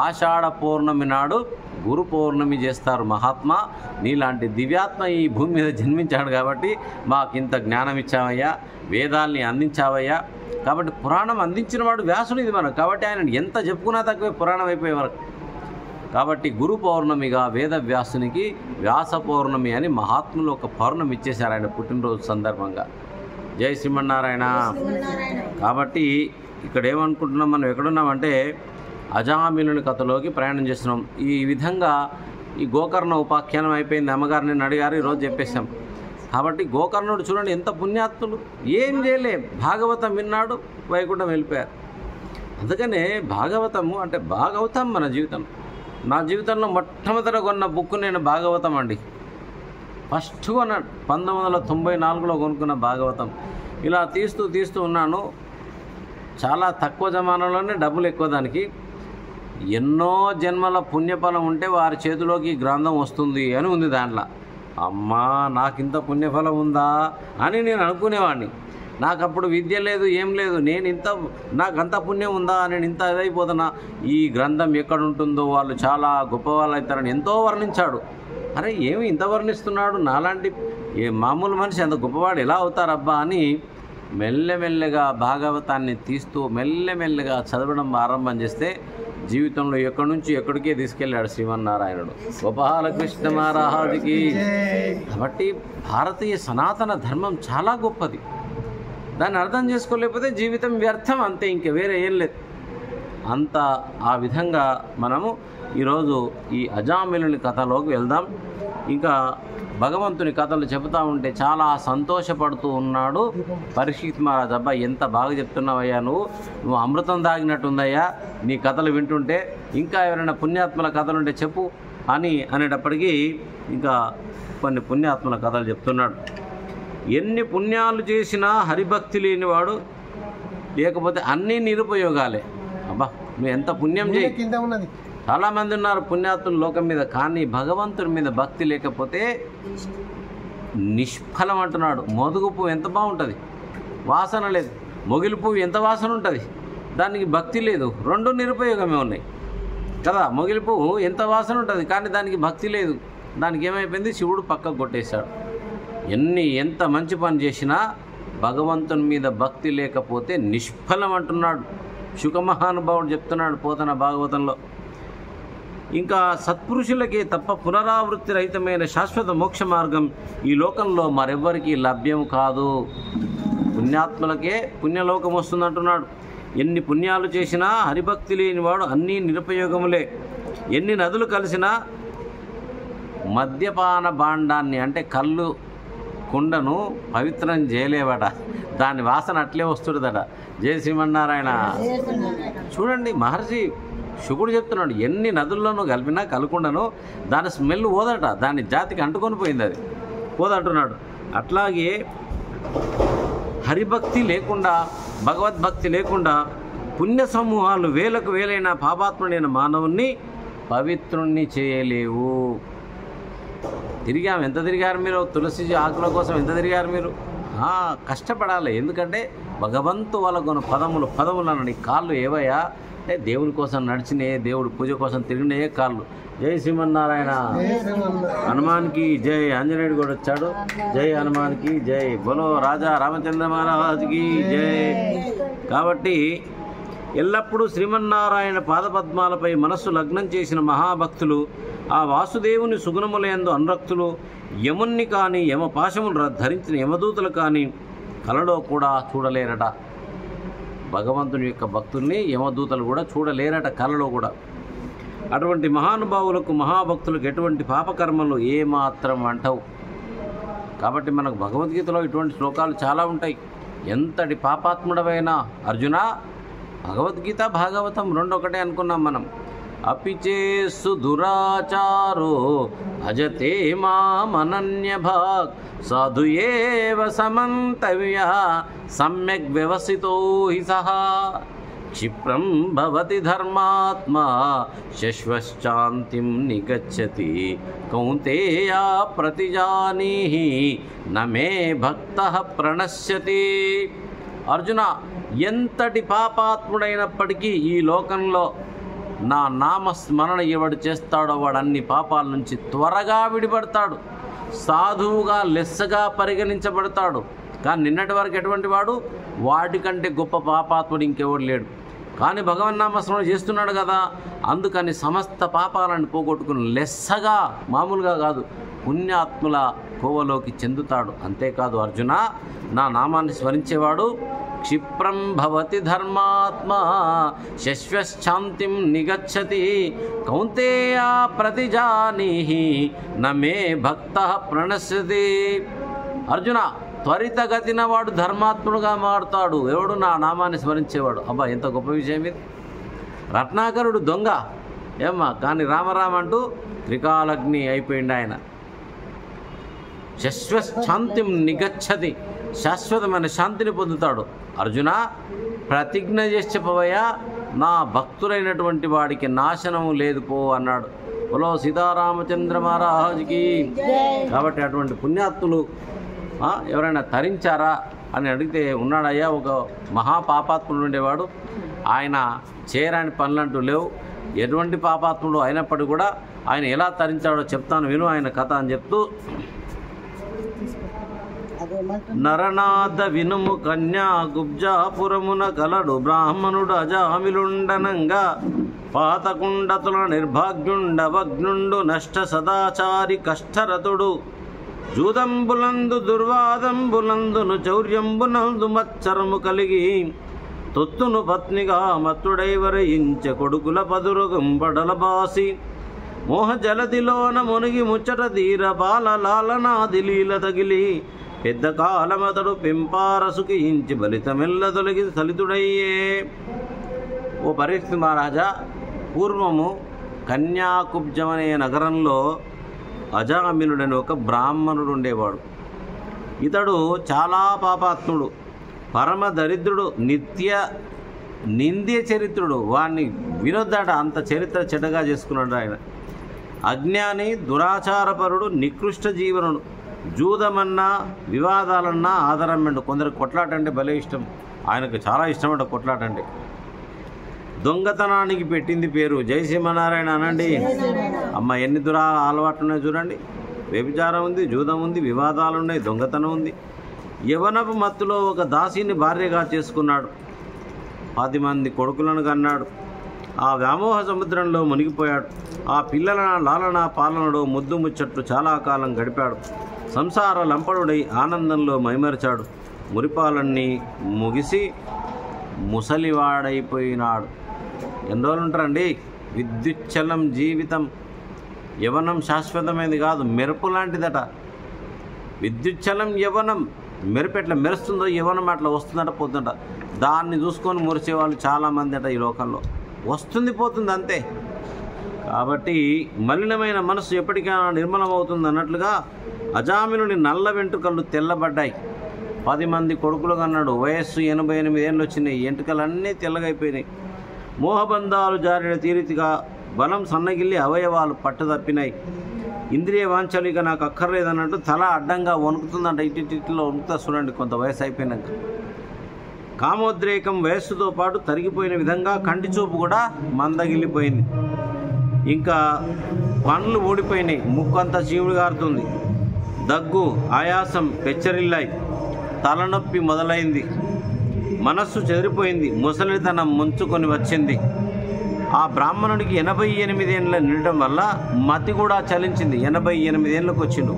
ఆషాఢ పౌర్ణమి నాడు గురు పౌర్ణమి చేస్తారు. మహాత్మా, నీలాంటి దివ్యాత్మ ఈ భూమి మీద జన్మించాడు కాబట్టి మాకింత జ్ఞానం ఇచ్చావయ్యా, వేదాల్ని అందించావయ్యా. కాబట్టి పురాణం అందించిన వాడు వ్యాసుడు ఇది మనకు. కాబట్టి ఆయన ఎంత చెప్పుకున్నా తక్కువే పురాణం అయిపోయే వరకు. కాబట్టి గురు పౌర్ణమిగా వేదవ్యాసునికి వ్యాస పౌర్ణమి అని మహాత్ములు ఒక పౌర్ణమి ఇచ్చేశారు ఆయన పుట్టినరోజు సందర్భంగా. జై శ్రీమన్నారాయణ. కాబట్టి ఇక్కడ ఏమనుకుంటున్నాం, మనం ఎక్కడున్నామంటే అజామిలుని కథలోకి ప్రయాణం చేస్తున్నాం. ఈ విధంగా ఈ గోకర్ణ ఉపాఖ్యానం అయిపోయింది. అమ్మగారు నేను అడిగారు, ఈరోజు చెప్పేశాం. కాబట్టి గోకర్ణుడు చూడండి ఎంత పుణ్యాత్ములు, ఏం చేయలే, భాగవతం విన్నాడు, వైకుంఠం వెళ్ళిపోయారు. అందుకనే భాగవతము అంటే భాగవతం మన జీవితం. నా జీవితంలో మొట్టమొదట కొన్న బుక్ నేను భాగవతం అండి. ఫస్ట్ కొన్న 1994లో కొనుక్కున్న భాగవతం. ఇలా తీస్తూ ఉన్నాను. చాలా తక్కువ జమానాలోనే డబ్బులు ఎక్కువ దానికి. ఎన్నో జన్మల పుణ్యఫలం ఉంటే వారి చేతిలోకి గ్రంథం వస్తుంది అని ఉంది దాంట్లో. అమ్మా, నాకింత పుణ్యఫలం ఉందా అని నేను అనుకునేవాడిని. నాకు అప్పుడు విద్య లేదు, ఏం లేదు. నాకంత పుణ్యం ఉందా, నేను ఇంత ఇదైపోతున్నా. ఈ గ్రంథం ఎక్కడుంటుందో, వాళ్ళు చాలా గొప్పవాళ్ళు అవుతారని ఎంతో వర్ణించాడు. అరే ఏమి ఇంత వర్ణిస్తున్నాడు, నాలాంటి మామూలు మనిషి అంత గొప్పవాడు ఎలా అవుతారబ్బా అని మెల్లమెల్లగా భాగవతాన్ని తీస్తూ మెల్లమెల్లగా చదవడం ఆరంభం చేస్తే జీవితంలో ఎక్కడి నుంచి ఎక్కడికే తీసుకెళ్ళాడు శ్రీమన్నారాయణుడు. గోపాలకృష్ణ మహారాజుకి. కాబట్టి భారతీయ సనాతన ధర్మం చాలా గొప్పది. దాన్ని అర్థం చేసుకోలేకపోతే జీవితం వ్యర్థం, అంతే, ఇంక వేరే ఏం లేదు. అంత ఆ విధంగా మనము ఈరోజు ఈ అజామిలుని కథలోకి వెళ్దాం. ఇంకా భగవంతుని కథలు చెబుతూ ఉంటే చాలా సంతోషపడుతూ ఉన్నాడు పరీక్షిత్ మహారాజ్. అబ్బా, ఎంత బాగా చెప్తున్నావయ్యా, నువ్వు అమృతం తాగినట్టుందయ్యా నీ కథలు వింటుంటే. ఇంకా ఎవరైనా పుణ్యాత్మల కథలుంటే చెప్పు అనేటప్పటికీ ఇంకా కొన్ని పుణ్యాత్మల కథలు చెప్తున్నాడు. ఎన్ని పుణ్యాలు చేసినా హరిభక్తి లేనివాడు, లేకపోతే అన్నీ నిరుపయోగాలే. అబ్బా, నువ్వు ఎంత పుణ్యం చేయి. చాలామంది ఉన్నారు పుణ్యాత్ములు లోకం మీద, కానీ భగవంతుని మీద భక్తి లేకపోతే నిష్ఫలం అంటున్నాడు. మొదుగు పువ్వు ఎంత బాగుంటుంది, వాసన లేదు. మొగిలి పువ్వు ఎంత వాసన ఉంటుంది, దానికి భక్తి లేదు. రెండు నిరుపయోగమే ఉన్నాయి కదా. మొగిలి పువ్వు ఎంత వాసన ఉంటుంది, కానీ దానికి భక్తి లేదు. దానికి ఏమైపోయింది, శివుడు పక్కకు కొట్టేశాడు. ఎంత మంచి పని చేసినా భగవంతుని మీద భక్తి లేకపోతే నిష్ఫలం అంటున్నాడు శుకమహానుభావుడు చెప్తున్నాడు పోతన భాగవతంలో. ఇంకా సత్పురుషులకే తప్ప పునరావృత్తి రహితమైన శాశ్వత మోక్ష మార్గం ఈ లోకంలో మరెవ్వరికీ లభ్యం కాదు. పుణ్యాత్ములకే పుణ్యలోకం వస్తుందంటున్నాడు. ఎన్ని పుణ్యాలు చేసినా హరిభక్తి లేనివాడు అన్నీ నిరుపయోగములే. ఎన్ని నదులు కలిసినా మద్యపాన భాండాన్ని అంటే కళ్ళు కుండను పవిత్రం చేయలేవట, దాని వాసన అట్లే వస్తుందట. జయ శ్రీమన్నారాయణ. చూడండి మహర్షి శుకుడు చెప్తున్నాడు, ఎన్ని నదుల్లోనూ కలిపినా కలుకుండను దాని స్మెల్ పోదట, దాని జాతికి అంటుకొని పోయింది, అది పోదంటున్నాడు. అట్లాగే హరిభక్తి లేకుండా భగవద్భక్తి లేకుండా పుణ్య సమూహాలు వేలకు వేలైన పాపాత్ముడైన మానవుణ్ణి పవిత్రుణ్ణి చేయలేవు. తిరిగాము. ఎంత తిరిగారు మీరు? తులసి ఆకుల కోసం ఎంత తిరిగారు మీరు? కష్టపడాలి. ఎందుకంటే భగవంతు వాళ్ళకున్న పదములు అన్న కాళ్ళు ఏవయ్యా అంటే దేవుని కోసం నడిచినాయే, దేవుడు పూజ కోసం తిరిగినాయే కాళ్ళు. జై శ్రీమన్నారాయణ. హనుమాన్కి జై. ఆంజనేయుడు కూడా వచ్చాడు. జై హనుమాన్కి జై. బోలో రాజా రామచంద్ర మహారాజుకి జై. కాబట్టి ఎల్లప్పుడూ శ్రీమన్నారాయణ పాదపద్మాలపై మనస్సు లగ్నం చేసిన మహాభక్తులు ఆ వాసుదేవుని సుగుణములందు అనురక్తులు యముణ్ణి కానీ యమపాశములు ధరించిన యమదూతలు కానీ కలలో కూడా చూడలేరట. భగవంతుని యొక్క భక్తుల్ని యమదూతలు కూడా చూడలేరట కలలో కూడా. అటువంటి మహానుభావులకు మహాభక్తులకు ఎటువంటి పాపకర్మలు ఏమాత్రం అంటవు. కాబట్టి మనకు భగవద్గీతలో ఇటువంటి శ్లోకాలు చాలా ఉంటాయి. ఎంతటి పాపాత్ముడవైనా అర్జున, భగవద్గీత భాగవతం రెండు ఒకటే అనుకున్నాం మనం. అపిచేసు దురాచారో భజతే మామనన్యభాగ్ సాధుయేవ సమంతవ్య సమ్యక్ వ్యవసితో హి సహా క్షిప్రం భవతి ధర్మాత్మా శశ్వశ్చాంతిం నిగచ్చతి కౌంతేయా ప్రతిజానీహి నమే భక్తః ప్రణశ్యతి. అర్జున, ఎంతటి పాపాత్ముడైనప్పటికీ ఈ లోకంలో నా నామస్మరణ ఎవడు చేస్తాడో వాడు అన్ని పాపాల నుంచి త్వరగా విడిపడతాడు, సాధువుగా లెస్సగా పరిగణించబడతాడు. కానీ నిన్నటి వరకు ఎటువంటి వాడు? వాటికంటే గొప్ప పాపాత్ముడు ఇంకెవడు లేడు. కానీ భగవన్నామస్మరణ చేస్తున్నాడు కదా, అందుకని సమస్త పాపాలను పోగొట్టుకుని లెస్సగా, మామూలుగా కాదు, పుణ్యాత్ముల కోవలోకి చెందుతాడు. అంతేకాదు అర్జున, నా నామాన్ని స్మరించేవాడు క్షిప్రం భవతి ధర్మాత్మా శశ్వశ్చాంతిం నిగచ్చతి కౌంతేయా ప్రతిజానీహి నమే భక్తః ప్రణశ్యతి. అర్జున, త్వరితగతిన వాడు ధర్మాత్ముడుగా మారుతాడు. ఎవడు? నా నామాన్ని స్మరించేవాడు. అబ్బా, ఎంత గొప్ప విషయం ఇది. రత్నాకరుడు దొంగ ఏమ్మా, కానీ రామరామ అంటూ త్రికాలగ్ని అయిపోయింది ఆయన. శశ్వశ్చాంతిం నిగచ్చతి, శాశ్వతమైన శాంతిని పొందుతాడు. అర్జున, ప్రతిజ్ఞ చేసి చెప్పవయ్యా, నా భక్తులైనటువంటి వాడికి నాశనము లేదు పో అన్నాడు. బోలో సీతారామచంద్ర మహారాజుకి. కాబట్టి అటువంటి పుణ్యాత్ములు ఎవరైనా తరించారా అని అడిగితే ఉన్నాడయ్యా ఒక మహాపాపాత్ముడు ఉండేవాడు. ఆయన చేయరాని పనులంటూ లేవు. ఎటువంటి పాపాత్ముడు అయినప్పటికీ కూడా ఆయన ఎలా తరించాడో చెప్తాను విను ఆయన కథ అని చెప్తూ, నరనాథ వినుము కన్యా గుబ్జాపురమున కలడు బ్రాహ్మణుడు అజామిలుండనంగా పాతకుండతుల నిర్భాగ్యుండవగ్నుండు నష్ట సదాచారి కష్టరతుడు జూదంబులందు దుర్వాదంబులందును చౌర్యంబునందు మచ్చరము కలిగి తొత్తును పత్నిగా మత్తుడైవరయించె కొడుకుల పదురుగంబడల బాసి మోహ జలదిలోన మునిగి ముచ్చట తీర బాల లాలనాది లీల తగిలి పెద్ద కాలమతడు పెంపారసుకి ఇంచి బలితమెల్ల తొలగి సలితుడయ్యే. ఓ పరీక్ష మహారాజా, పూర్వము కన్యాకుబ్జమనే నగరంలో అజామిలుడని ఒక బ్రాహ్మణుడు ఉండేవాడు. ఇతడు చాలా పాపాత్ముడు, పరమ దరిద్రుడు, నిత్య నింద్య చరిత్రుడు. వాణ్ణి వినొద్దట, అంత చరిత్ర చెడ్డగా చేసుకున్నాడు ఆయన. అజ్ఞాని, దురాచారపరుడు, నికృష్ట జీవనుడు. జూదమన్నా వివాదాలన్నా ఆధారమండు. కొందరికి కొట్లాట అంటే భలే ఇష్టం, ఆయనకు చాలా ఇష్టమంట కొట్లాట అంటే. దొంగతనానికి పెట్టింది పేరు. జై శ్రీమన్నారాయణ అనండి. అమ్మ, ఎన్ని అలవాట్లు ఉన్నాయి చూడండి. వ్యభిచారం ఉంది, జూదం ఉంది, వివాదాలు ఉన్నాయి, దొంగతనం ఉంది. యవనపు మత్తులో ఒక దాసిని భార్యగా చేసుకున్నాడు. 10 మంది కొడుకులను కన్నాడు. ఆ వ్యామోహ సముద్రంలో మునిగిపోయాడు. ఆ పిల్లల లాలన పాలనలో ముద్దు ముచ్చట్లు చాలా కాలం గడిపాడు. సంసార లంపడుడై ఆనందంలో మైమరిచాడు. మురిపాలన్నీ ముగిసి ముసలివాడైపోయినాడు. ఎన్ని రోజులు ఉంటారండి? విద్యుచ్చలం జీవితం. యవనం శాశ్వతమైనది కాదు, మెరుపు లాంటిదట. విద్యుచ్చలం యవనం. మెరుపు ఎట్లా మెరుస్తుందో యవనం అట్లా వస్తుందట, పోతుందట. దాన్ని చూసుకొని మురిసేవాళ్ళు చాలామంది అట ఈ లోకంలో. వస్తుంది, పోతుంది, అంతే. కాబట్టి మలినమైన మనసు ఎప్పటికైనా నిర్మలమవుతుంది అన్నట్లుగా అజామిలుని నల్ల వెంట్రుకలు తెల్లబడ్డాయి. 10 మంది కొడుకులు కన్నాడు. వయస్సు 88 ఏళ్ళు వచ్చినాయి. ఎంటుకలన్నీ తెల్లగైపోయినాయి. మోహబంధాలు జారిన తీరితిగా బలం సన్నగిల్లి అవయవాలు పట్టుదప్పినాయి. ఇంద్రియ వాంఛలు ఇక నాకు అక్కర్లేదన్నట్టు తల అడ్డంగా వణుకుతుందంట. ఇటిలో వణుకుతా చూడండి కొంత వయసు అయిపోయినాక. కామోద్రేకం వయస్సుతో పాటు తరిగిపోయిన విధంగా కంటి చూపు కూడా మందగిల్లిపోయింది. ఇంకా పండ్లు ఊడిపోయినాయి. ముక్కంతా చీముడు గారుతుంది. దగ్గు, ఆయాసం పెచ్చరిల్లాయి. తలనొప్పి మొదలైంది. మనస్సు చెదిరిపోయింది. ముసలితనం ముంచుకొని వచ్చింది. ఆ బ్రాహ్మణుడికి 88 ఏళ్ళు నిండటం వల్ల మతి కూడా చలించింది. 88 ఏళ్ళకు వచ్చిండు.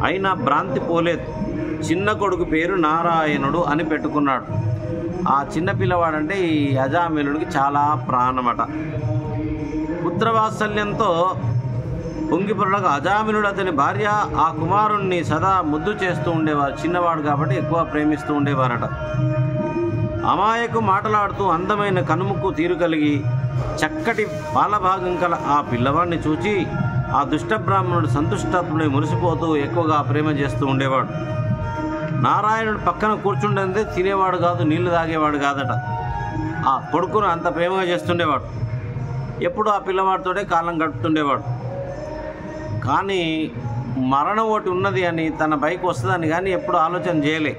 అయినా భ్రాంతి పోలేదు. చిన్న కొడుకు పేరు నారాయణుడు అని పెట్టుకున్నాడు. ఆ చిన్న పిల్లవాడంటే ఈ అజామిలుడికి చాలా ప్రాణమట. పుత్రవాత్సల్యంతో పొంగిపొరగా అజామిలుడు అతని భార్య ఆ కుమారుణ్ణి సదా ముద్దు చేస్తూ ఉండేవారు. చిన్నవాడు కాబట్టి ఎక్కువ ప్రేమిస్తూ ఉండేవారట. అమాయకు మాటలాడుతూ అందమైన కనుముక్కు తీరు కలిగి చక్కటి బాలభాగం కల ఆ పిల్లవాడిని చూచి ఆ దుష్ట బ్రాహ్మణుడు సంతుష్టాత్ముడై మురిసిపోతూ ఎక్కువగా ప్రేమ చేస్తూ ఉండేవాడు. నారాయణుడు పక్కన కూర్చుండే తినేవాడు కాదు, నీళ్లు తాగేవాడు కాదట. ఆ కొడుకును అంత ప్రేమగా చేస్తుండేవాడు. ఎప్పుడు ఆ పిల్లవాడితోటే కాలం గడుపుతుండేవాడు. కానీ మరణం ఒకటి ఉన్నది అని తన బైక్ వస్తుందని కానీ ఎప్పుడు ఆలోచన చేయలే.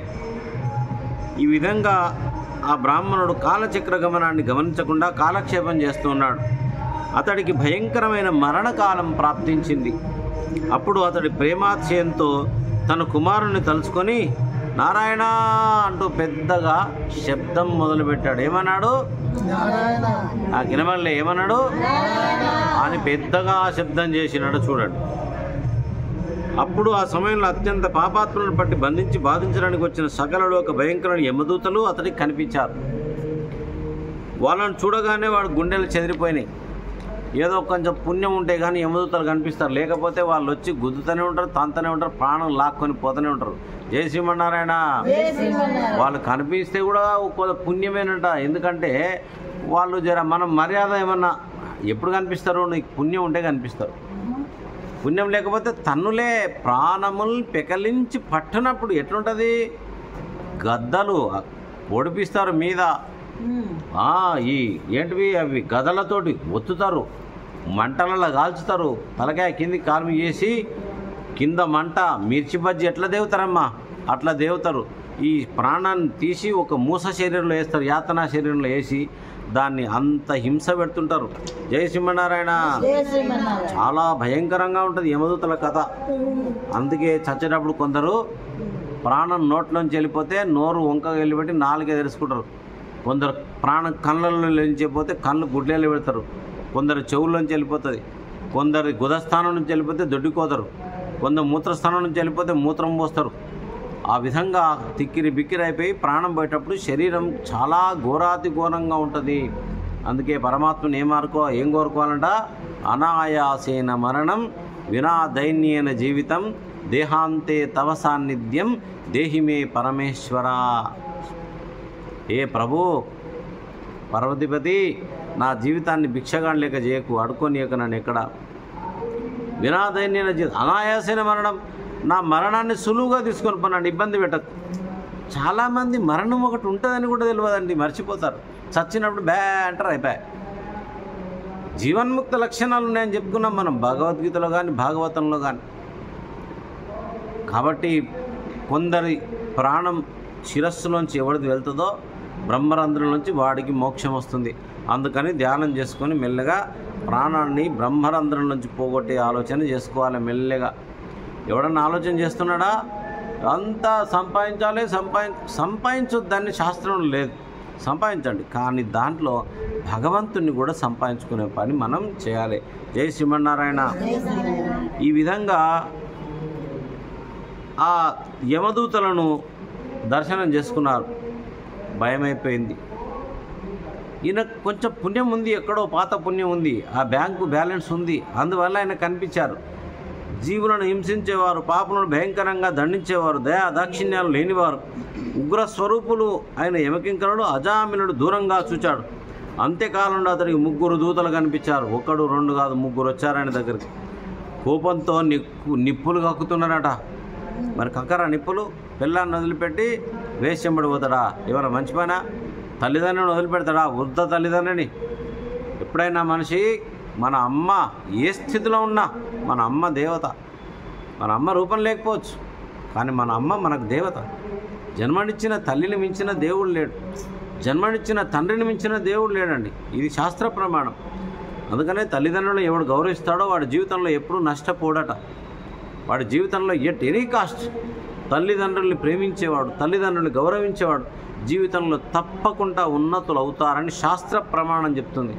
ఈ విధంగా ఆ బ్రాహ్మణుడు కాలచక్ర గమనాన్ని గమనించకుండా కాలక్షేపం చేస్తూ ఉన్నాడు. అతడికి భయంకరమైన మరణకాలం ప్రాప్తించింది. అప్పుడు అతడి ప్రేమాతిశయంతో తన కుమారుణ్ణి తలుచుకొని నారాయణ అంటూ పెద్దగా శబ్దం మొదలుపెట్టాడు. ఏమన్నాడు? నాకు వినమల్లే. ఏమన్నాడు అని పెద్దగా శబ్దం చేసినాడు. చూడండి. అప్పుడు ఆ సమయంలో అత్యంత పాపాత్మలను పట్టి బంధించి బాధించడానికి వచ్చిన సకలలో ఒక భయంకరమైన యమదూతలు అతడికి కనిపించారు. వాళ్ళని చూడగానే వాడు గుండెలు చెదిరిపోయినాయి. ఏదో కొంచెం పుణ్యం ఉంటే కానీ యమదూతలు కనిపిస్తారు. లేకపోతే వాళ్ళు వచ్చి గుద్దుతూనే ఉంటారు, తంతనే ఉంటారు, ప్రాణం లాక్కొని పోతూనే ఉంటారు. జై శ్రీమన్నారాయణ. వాళ్ళు కనిపిస్తే కూడా ఒక పుణ్యమేనంట. ఎందుకంటే వాళ్ళు మనం మర్యాద ఏమన్నా ఎప్పుడు కనిపిస్తారు? నీకు పుణ్యం ఉంటే కనిపిస్తారు. పుణ్యం లేకపోతే తన్నులే ప్రాణములు పెకలించి పట్టనప్పుడు ఎట్లుంటుంది? గద్దలు పొడిపిస్తారు మీద. ఈ ఏంటివి అవి గదలతోటి ఒత్తుతారు, మంటలలో కాల్చుతారు. తలకాయ కింది కాల్మి చేసి కింద మంట మిర్చి బజ్జి ఎట్లా దేవుతారమ్మా అట్లా దేవుతారు. ఈ ప్రాణాన్ని తీసి ఒక మూస శరీరంలో వేస్తారు, యాతనా శరీరంలో వేసి దాన్ని అంత హింస పెడుతుంటారు. జై శ్రీమన్నారాయణ. చాలా భయంకరంగా ఉంటుంది యమదూతల కథ. అందుకే చచ్చేటప్పుడు కొందరు ప్రాణం నోట్లోంచి వెళ్ళిపోతే నోరు వంకగా వెళ్ళిపెట్టి నాలుగే తెరుచుకుంటారు. కొందరు ప్రాణం కళ్ళల్లో వెళ్ళిపోతే కళ్ళు గుడ్లేళ్ళు పెడతారు. కొందరు చెవుల్లోంచి వెళ్ళిపోతుంది. కొందరు గుదస్థానం నుంచి వెళ్ళిపోతే దొడ్డుకోతారు. కొందరు మూత్రస్థానం నుంచి వెళ్ళిపోతే మూత్రం పోస్తారు. ఆ విధంగా తిక్కిరి బిక్కిరి అయిపోయి ప్రాణం పోయేటప్పుడు శరీరం చాలా ఘోరాతి ఘోరంగా ఉంటుంది. అందుకే పరమాత్మను ఏం కోరుకోవాలంట? అనాయాసేన మరణం వినా దైన్యేన జీవితం దేహాంతే తవ సాన్నిధ్యం దేహిమే పరమేశ్వర. ఏ ప్రభు పర్వతిపతి, నా జీవితాన్ని భిక్షగాన్ లేక చేయకు, అడుకోనియక నన్ను ఎక్కడ. వినాదైన్యన అనాయాసైన మరణం, నా మరణాన్ని సులువుగా తీసుకొని పోనండి, ఇబ్బంది పెట్టకు. చాలామంది మరణం ఒకటి ఉంటుందని కూడా తెలియదండి, మర్చిపోతారు. చచ్చినప్పుడు బ్యా అంటారు, అయిపోయాయి. జీవన్ముక్త లక్షణాలు ఉన్నాయని చెప్పుకున్నాం మనం భగవద్గీతలో కానీ భాగవతంలో కానీ. కాబట్టి కొందరి ప్రాణం శిరస్సులోంచి ఎవరిది వెళ్తుందో బ్రహ్మరంధ్రం నుంచి వాడికి మోక్షం వస్తుంది. అందుకని ధ్యానం చేసుకొని మెల్లగా ప్రాణాన్ని బ్రహ్మరంధ్రం నుంచి పోగొట్టే ఆలోచన చేసుకోవాలి మెల్లగా. ఎవడన్నా ఆలోచన చేస్తున్నాడా? అంతా సంపాదించాలి, సంపాదించొద్దని శాస్త్రం లేదు, సంపాదించండి. కానీ దాంట్లో భగవంతుణ్ణి కూడా సంపాదించుకునే పని మనం చేయాలి. జై శ్రీమన్నారాయణ. ఈ విధంగా ఆ యమదూతలను దర్శనం చేసుకున్నారు. భయమైపోయింది. ఈయన కొంచెం పుణ్యం ఉంది, ఎక్కడో పాత పుణ్యం ఉంది, ఆ బ్యాంకు బ్యాలెన్స్ ఉంది, అందువల్ల ఆయన కనిపించారు. జీవులను హింసించేవారు, పాపులను భయంకరంగా దండించేవారు, దయా దాక్షిణ్యాలు లేనివారు, ఉగ్రస్వరూపులు అయిన యమకింకరుడు అజామిలుడు దూరంగా చూచాడు. అంత్యకాలంలో అతడికి 3 దూతలు కనిపించారు. 1, 2 కాదు, 3 వచ్చారు ఆయన దగ్గరికి. కోపంతో నిప్పులు కక్కుతున్నారట. మరి కక్కరా నిప్పులు? పిల్లాన్ని వదిలిపెట్టి వేశ్యంబడి పోతాడా? ఏమైనా మంచి పనా? తల్లిదండ్రులను వదిలిపెడతాడా? వృద్ధ తల్లిదండ్రుని. ఎప్పుడైనా మనిషి మన అమ్మ ఏ స్థితిలో ఉన్నా, మన అమ్మ దేవత. మన అమ్మ రూపం లేకపోవచ్చు, కానీ మన అమ్మ మనకు దేవత. జన్మనిచ్చిన తల్లిని మించిన దేవుడు లేడు, జన్మనిచ్చిన తండ్రిని మించిన దేవుడు లేడండి. ఇది శాస్త్ర ప్రమాణం. అందుకనే తల్లిదండ్రులను ఎవడు గౌరవిస్తాడో వాడి జీవితంలో ఎప్పుడూ నష్టపోడట. వాడి జీవితంలో ఎనీ కాస్ట్ తల్లిదండ్రుల్ని ప్రేమించేవాడు, తల్లిదండ్రుల్ని గౌరవించేవాడు జీవితంలో తప్పకుండా ఉన్నతులు అవుతారని శాస్త్ర ప్రమాణం చెప్తుంది.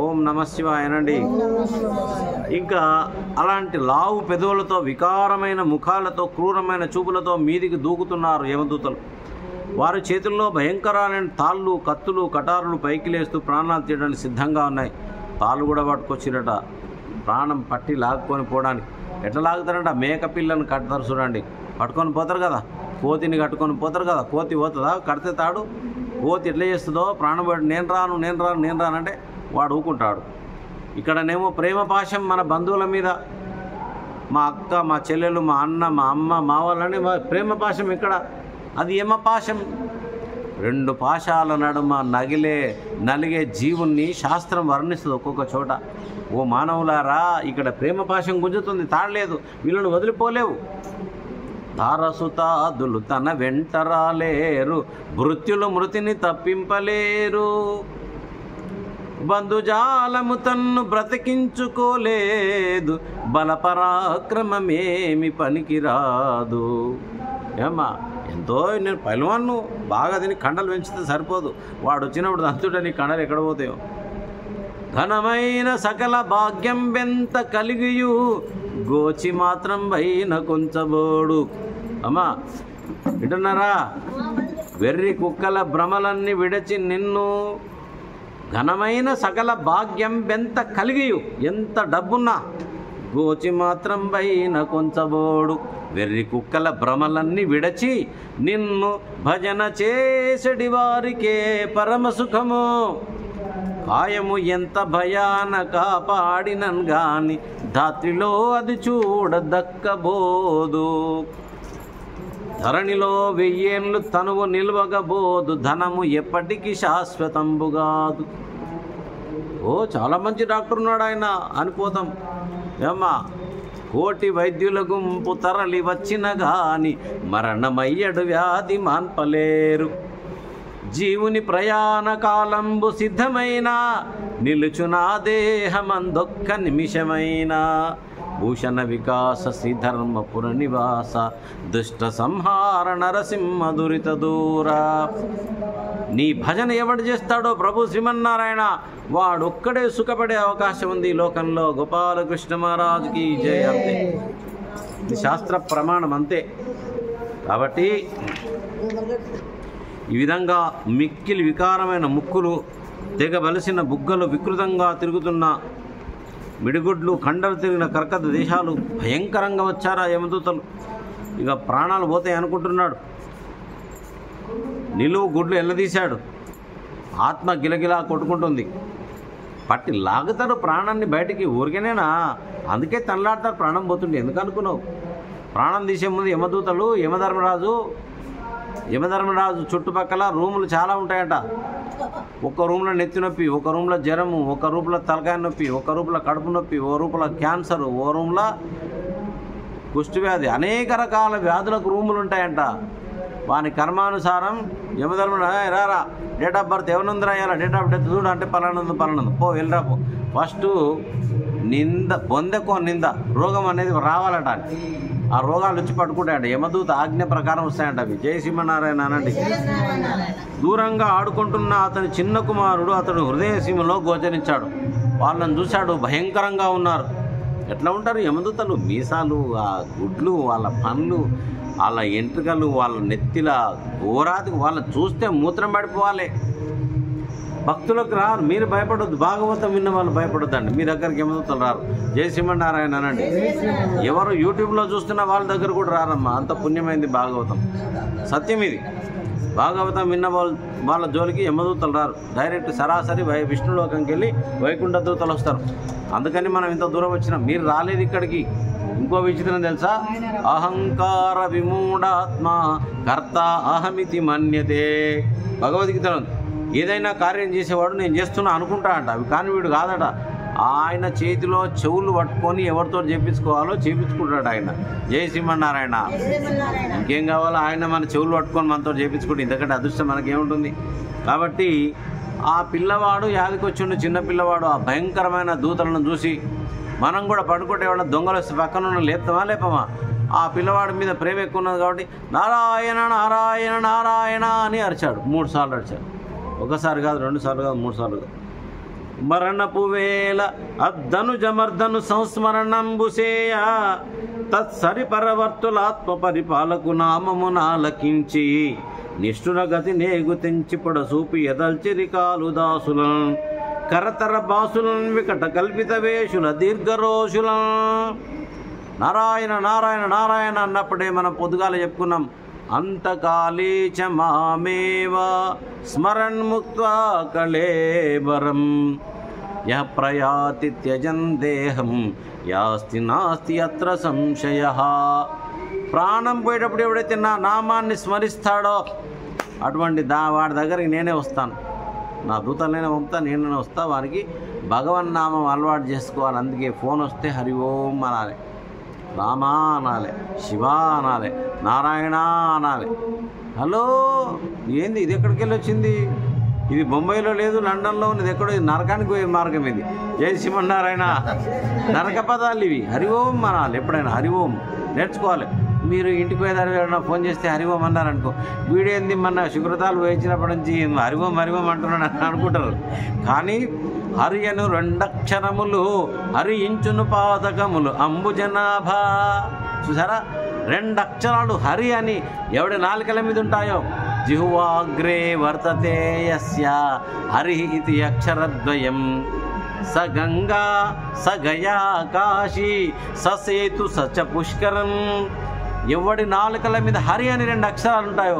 ఓం నమ శివాయనండి. ఇంకా అలాంటి లావు పెదవులతో, వికారమైన ముఖాలతో, క్రూరమైన చూపులతో మీదికి దూకుతున్నారు యమదూతలు. వారి చేతుల్లో భయంకరమైన తాళ్ళు, కత్తులు, కటారులు పైకి లేస్తూ ప్రాణాలు తీయడానికి సిద్ధంగా ఉన్నాయి. తాళ్ళు కూడా పట్టుకొచ్చిరట ప్రాణం పట్టి లాక్కొని పోవడానికి. ఎట్లా లాగుతారంట? మేక పిల్లని కడతారు చూడండి, పట్టుకొని పోతారు కదా, కోతిని కట్టుకొని పోతారు కదా. కోతి పోతుందా కడితే తాడు? కోతి ఎట్లా చేస్తుందో ప్రాణం పడి నేను రాను అంటే వాడు ఊకుంటాడు. ఇక్కడనేమో ప్రేమ పాశం మన బంధువుల మీద, మా అక్క, మా చెల్లెలు, మా అన్న, మా అమ్మ, మా వాళ్ళని ప్రేమ పాశం. ఇక్కడ అది యమ పాశం. రెండు పాశాల నడుమ నలిగే జీవుణ్ణి శాస్త్రం వర్ణిస్తుంది ఒక్కొక్క చోట. ఓ మానవులారా, ఇక్కడ ప్రేమ పాశం గుంజుతుంది, తాడలేదు, వీళ్ళను వదిలిపోలేవు. తారసుతాదులు తన వెంట రాలేరు, మృత్యులు మృతిని తప్పింపలేరు. బంధుజాలము తన్ను బ్రతికించుకోలేదు, బలపరాక్రమమేమి పనికిరాదు. ఏమ్మా, ఎంతో నేను పైలవాన్ను బాగా తిని కండలు పెంచితే సరిపోదు, వాడు వచ్చినప్పుడు అంతుట నీ కండలు ఎక్కడ పోతాయో. ఘనమైన సకల భాగ్యం బెంత కలిగియు, గోచి మాత్రం వైన కొంచబోడు. అమ్మా వింటున్నారా? వెర్రి కుక్కల భ్రమలన్నీ విడచి నిన్ను, ఘనమైన సకల భాగ్యం బెంత కలిగియు, ఎంత డబ్బున్నా గోచి మాత్రం వైన కొంచబోడు. వెర్రి కుక్కల భ్రమలన్నీ విడచి నిన్ను భజన చేసడి వారికే పరమ సుఖము. కాయము ఎంత భయానక పాడినన్ గాని, ధాత్రిలో అది చూడదక్కబోదు. ధరణిలో 1000 ఏళ్ళు తనువు నిల్వగబోదు, ధనము ఎప్పటికీ శాశ్వతంబుగాదు. ఓ చాలా మంచి డాక్టర్ ఉన్నాడు ఆయన అనిపోతాం. ఏమ్మా, కోటి వైద్యుల గుంపు తరలి వచ్చిన గాని, మరణమయ్యడు వ్యాధి మాన్పలేరు. జీవుని ప్రయాణ కాలంబు సిద్ధమైన, నిలుచునా దేహమందొక్క నిమిషమైన. భూషణ వికాస శ్రీధర్మపుర నివాస, దుష్ట సంహార నరసింహ దురిత దూర. నీ భజన ఎవడు చేస్తాడో ప్రభు శ్రీమన్నారాయణ, వాడొక్కడే సుఖపడే అవకాశం ఉంది ఈ లోకంలో. గోపాలకృష్ణ మహారాజుకి జయ. అంతే, ఇది శాస్త్ర ప్రమాణం అంతే. కాబట్టి ఈ విధంగా మిక్కిలి వికారమైన ముక్కులు, తెగబలిసిన బుగ్గలు, వికృతంగా తిరుగుతున్న మిడిగుడ్లు, కండలు తిరిగిన కర్కట దేశాలు భయంకరంగా వచ్చారా యమదూతలు. ఇక ప్రాణాలు పోతాయి అనుకుంటున్నాడు. నిలువు గుడ్లు ఎల్లదీశాడు. ఆత్మ గిలగిలా కొట్టుకుంటుంది. పట్టి లాగుతారు ప్రాణాన్ని బయటికి. ఊరికేనేనా? అందుకే తనలాడతారు ప్రాణం పోతుండే. ఎందుకు అనుకున్నావు? ప్రాణం తీసే ముందు యమదూతలు, యమధర్మరాజు చుట్టుపక్కల రూములు చాలా ఉంటాయట. ఒక రూమ్లో నెత్తి నొప్పి, ఒక రూమ్లో జ్వరము, ఒక రూమ్లో తలకాయ నొప్పి, ఒక రూమ్లో కడుపు నొప్పి, ఓ రూమ్లో క్యాన్సరు, ఓ రూమ్లో కుష్టి వ్యాధి, అనేక రకాల వ్యాధులకు రూములు ఉంటాయంట. వాని కర్మానుసారం యమధర్మరాజు, రారా డేట్ ఆఫ్ బర్త్ ఎవరినందు రాయాలా, డేట్ ఆఫ్ డెత్ చూడు అంటే పలానందు పో వెళ్ళరా పో. ఫస్ట్ పొందెకో నింద, రోగం అనేది రావాలట. ఆ రోగాలు వచ్చి పట్టుకుంటాయంట. యమదూత ఆజ్ఞ ప్రకారం వస్తాయంట అవి. జయ సింహనారాయణ అనండి. దూరంగా ఆడుకుంటున్న అతని చిన్న కుమారుడు అతడు హృదయ సీమలో గోచరించాడు. వాళ్ళని చూశాడు, భయంకరంగా ఉన్నారు. ఎట్లా ఉంటారు యమదూతలు? మీసాలు, ఆ గుడ్లు, వాళ్ళ పళ్ళు, వాళ్ళ ఎంట్రుకలు, వాళ్ళ నెత్తిల ఘోరాతికి వాళ్ళని చూస్తే మూత్రం పడిపోవాలి. భక్తులకు రారు, మీరు భయపడొద్దు. భాగవతం విన్న వాళ్ళు భయపడొద్దండి. మీ దగ్గరికి యమదూతలు రారు. జయ సింహనారాయణ అనండి. ఎవరు యూట్యూబ్లో చూస్తున్న వాళ్ళ దగ్గర కూడా రారమ్మా, అంత పుణ్యమైంది భాగవతం. సత్యం ఇది. భాగవతం విన్న వాళ్ళ జోలికి యమదూతలు రారు. డైరెక్ట్ సరాసరి విష్ణులోకంకి వెళ్ళి వైకుంఠ దూతలు వస్తారు. అందుకని మనం ఇంత దూరం వచ్చినాం. మీరు రాలేదు ఇక్కడికి, ఇంకో విచిత్రం తెలుసా? అహంకార విమూఢాత్మ కర్త అహమితి మన్యతే. భగవద్గీతలో ఏదైనా కార్యం చేసేవాడు నేను చేస్తున్నా అనుకుంటా అంట, అవి కానీ వీడు కాదట. ఆయన చేతిలో చెవులు పట్టుకొని ఎవరితో చేపించుకోవాలో చేపించుకుంటాడు ఆయన. జై శ్రీమన్నారాయణ. ఇంకేం కావాలో ఆయన మన చెవులు పట్టుకొని మనతో చేపించుకుంటే ఇంతకంటే అదృష్టం మనకేముంటుంది? కాబట్టి ఆ పిల్లవాడు యాదికొచ్చిండు, చిన్న పిల్లవాడు ఆ భయంకరమైన దూతలను చూసి మనం కూడా పడుకుంటే వాళ్ళ దొంగలు వస్తే పక్కన ఉన్న లేపమా? ఆ పిల్లవాడి మీద ప్రేమ ఎక్కువ ఉన్నది కాబట్టి నారాయణ నారాయణ నారాయణ అని అరిచాడు. 3 సార్లు అరిచాడు. ఒకసారి కాదు, 2 సార్లు కాదు, 3 సార్లు కాదు. మరణపు వేళ అద్దనుజమర్దను సంస్మరణంబుసేయ తత్సరి పరవర్తులాత్మ పరిపాలకు నామము నాలకించి నిష్ఠుర గతి నేగు తెంచి పొడసూపి ఎదల్చిరి కాలు దాసులను కరతర బాసులను వికట కల్పిత వేషుల దీర్ఘరోషులను. నారాయణ నారాయణ నారాయణ అన్నప్పుడే మనం పొద్దుగాల చెప్పుకున్నాం, అంతకాలే చ మామేవ స్మరన్ ముక్త్వా కళేబరం యః ప్రయాతి త్యజన్ దేహం యాస్తి నాస్తి అత్ర సంశయః. ప్రాణం పోయేటప్పుడు ఎవడైతే నా నామాన్ని స్మరిస్తాడో అటువంటి వాడి దగ్గరికి నేనే వస్తాను, నా దూతలైనా పంపుతా, నేనే వస్తా. వారికి భగవన్నామం అలవాటు చేసుకోవాలి. అందుకే ఫోన్ వస్తే హరి ఓం అనాలి, రామా అనాలి, శివ అనాలి, నారాయణ అనాలి. హలో ఏంది ఇది, ఎక్కడికి వెళ్ళి వచ్చింది? ఇది బొంబాయిలో లేదు, లండన్లో ఉన్నది, ఎక్కడో నరకానికి పోయే మార్గం ఇది. జై శ్రీమన్నారాయణ. నరక పదాలు ఇవి. హరి ఓం అనాలి ఎప్పుడైనా, హరి ఓం నేర్చుకోవాలి. మీరు ఇంటికి పోయేదారు ఎవరైనా ఫోన్ చేస్తే హరి ఓం అన్నారనుకో, వీడేంది మన శుక్రతాలు వేయించినప్పటి నుంచి హరి ఓం అంటున్నాడు అనుకుంటారు. కానీ హరి అను 2 అక్షరములు హరించును పాతకములు అంబుజనాభా. చూసారా, 2 అక్షరాలు హరి అని ఎవడి నాలుకల మీద ఉంటాయో జిహ్వాగ్రే వర్తతే యస్య హరి ఇది అక్షరద్వయం. స గంగా స గయా కాశీ ససేతు సచ పుష్కరం. ఎవడి నాలుకల మీద హరి అని 2 అక్షరాలు ఉంటాయో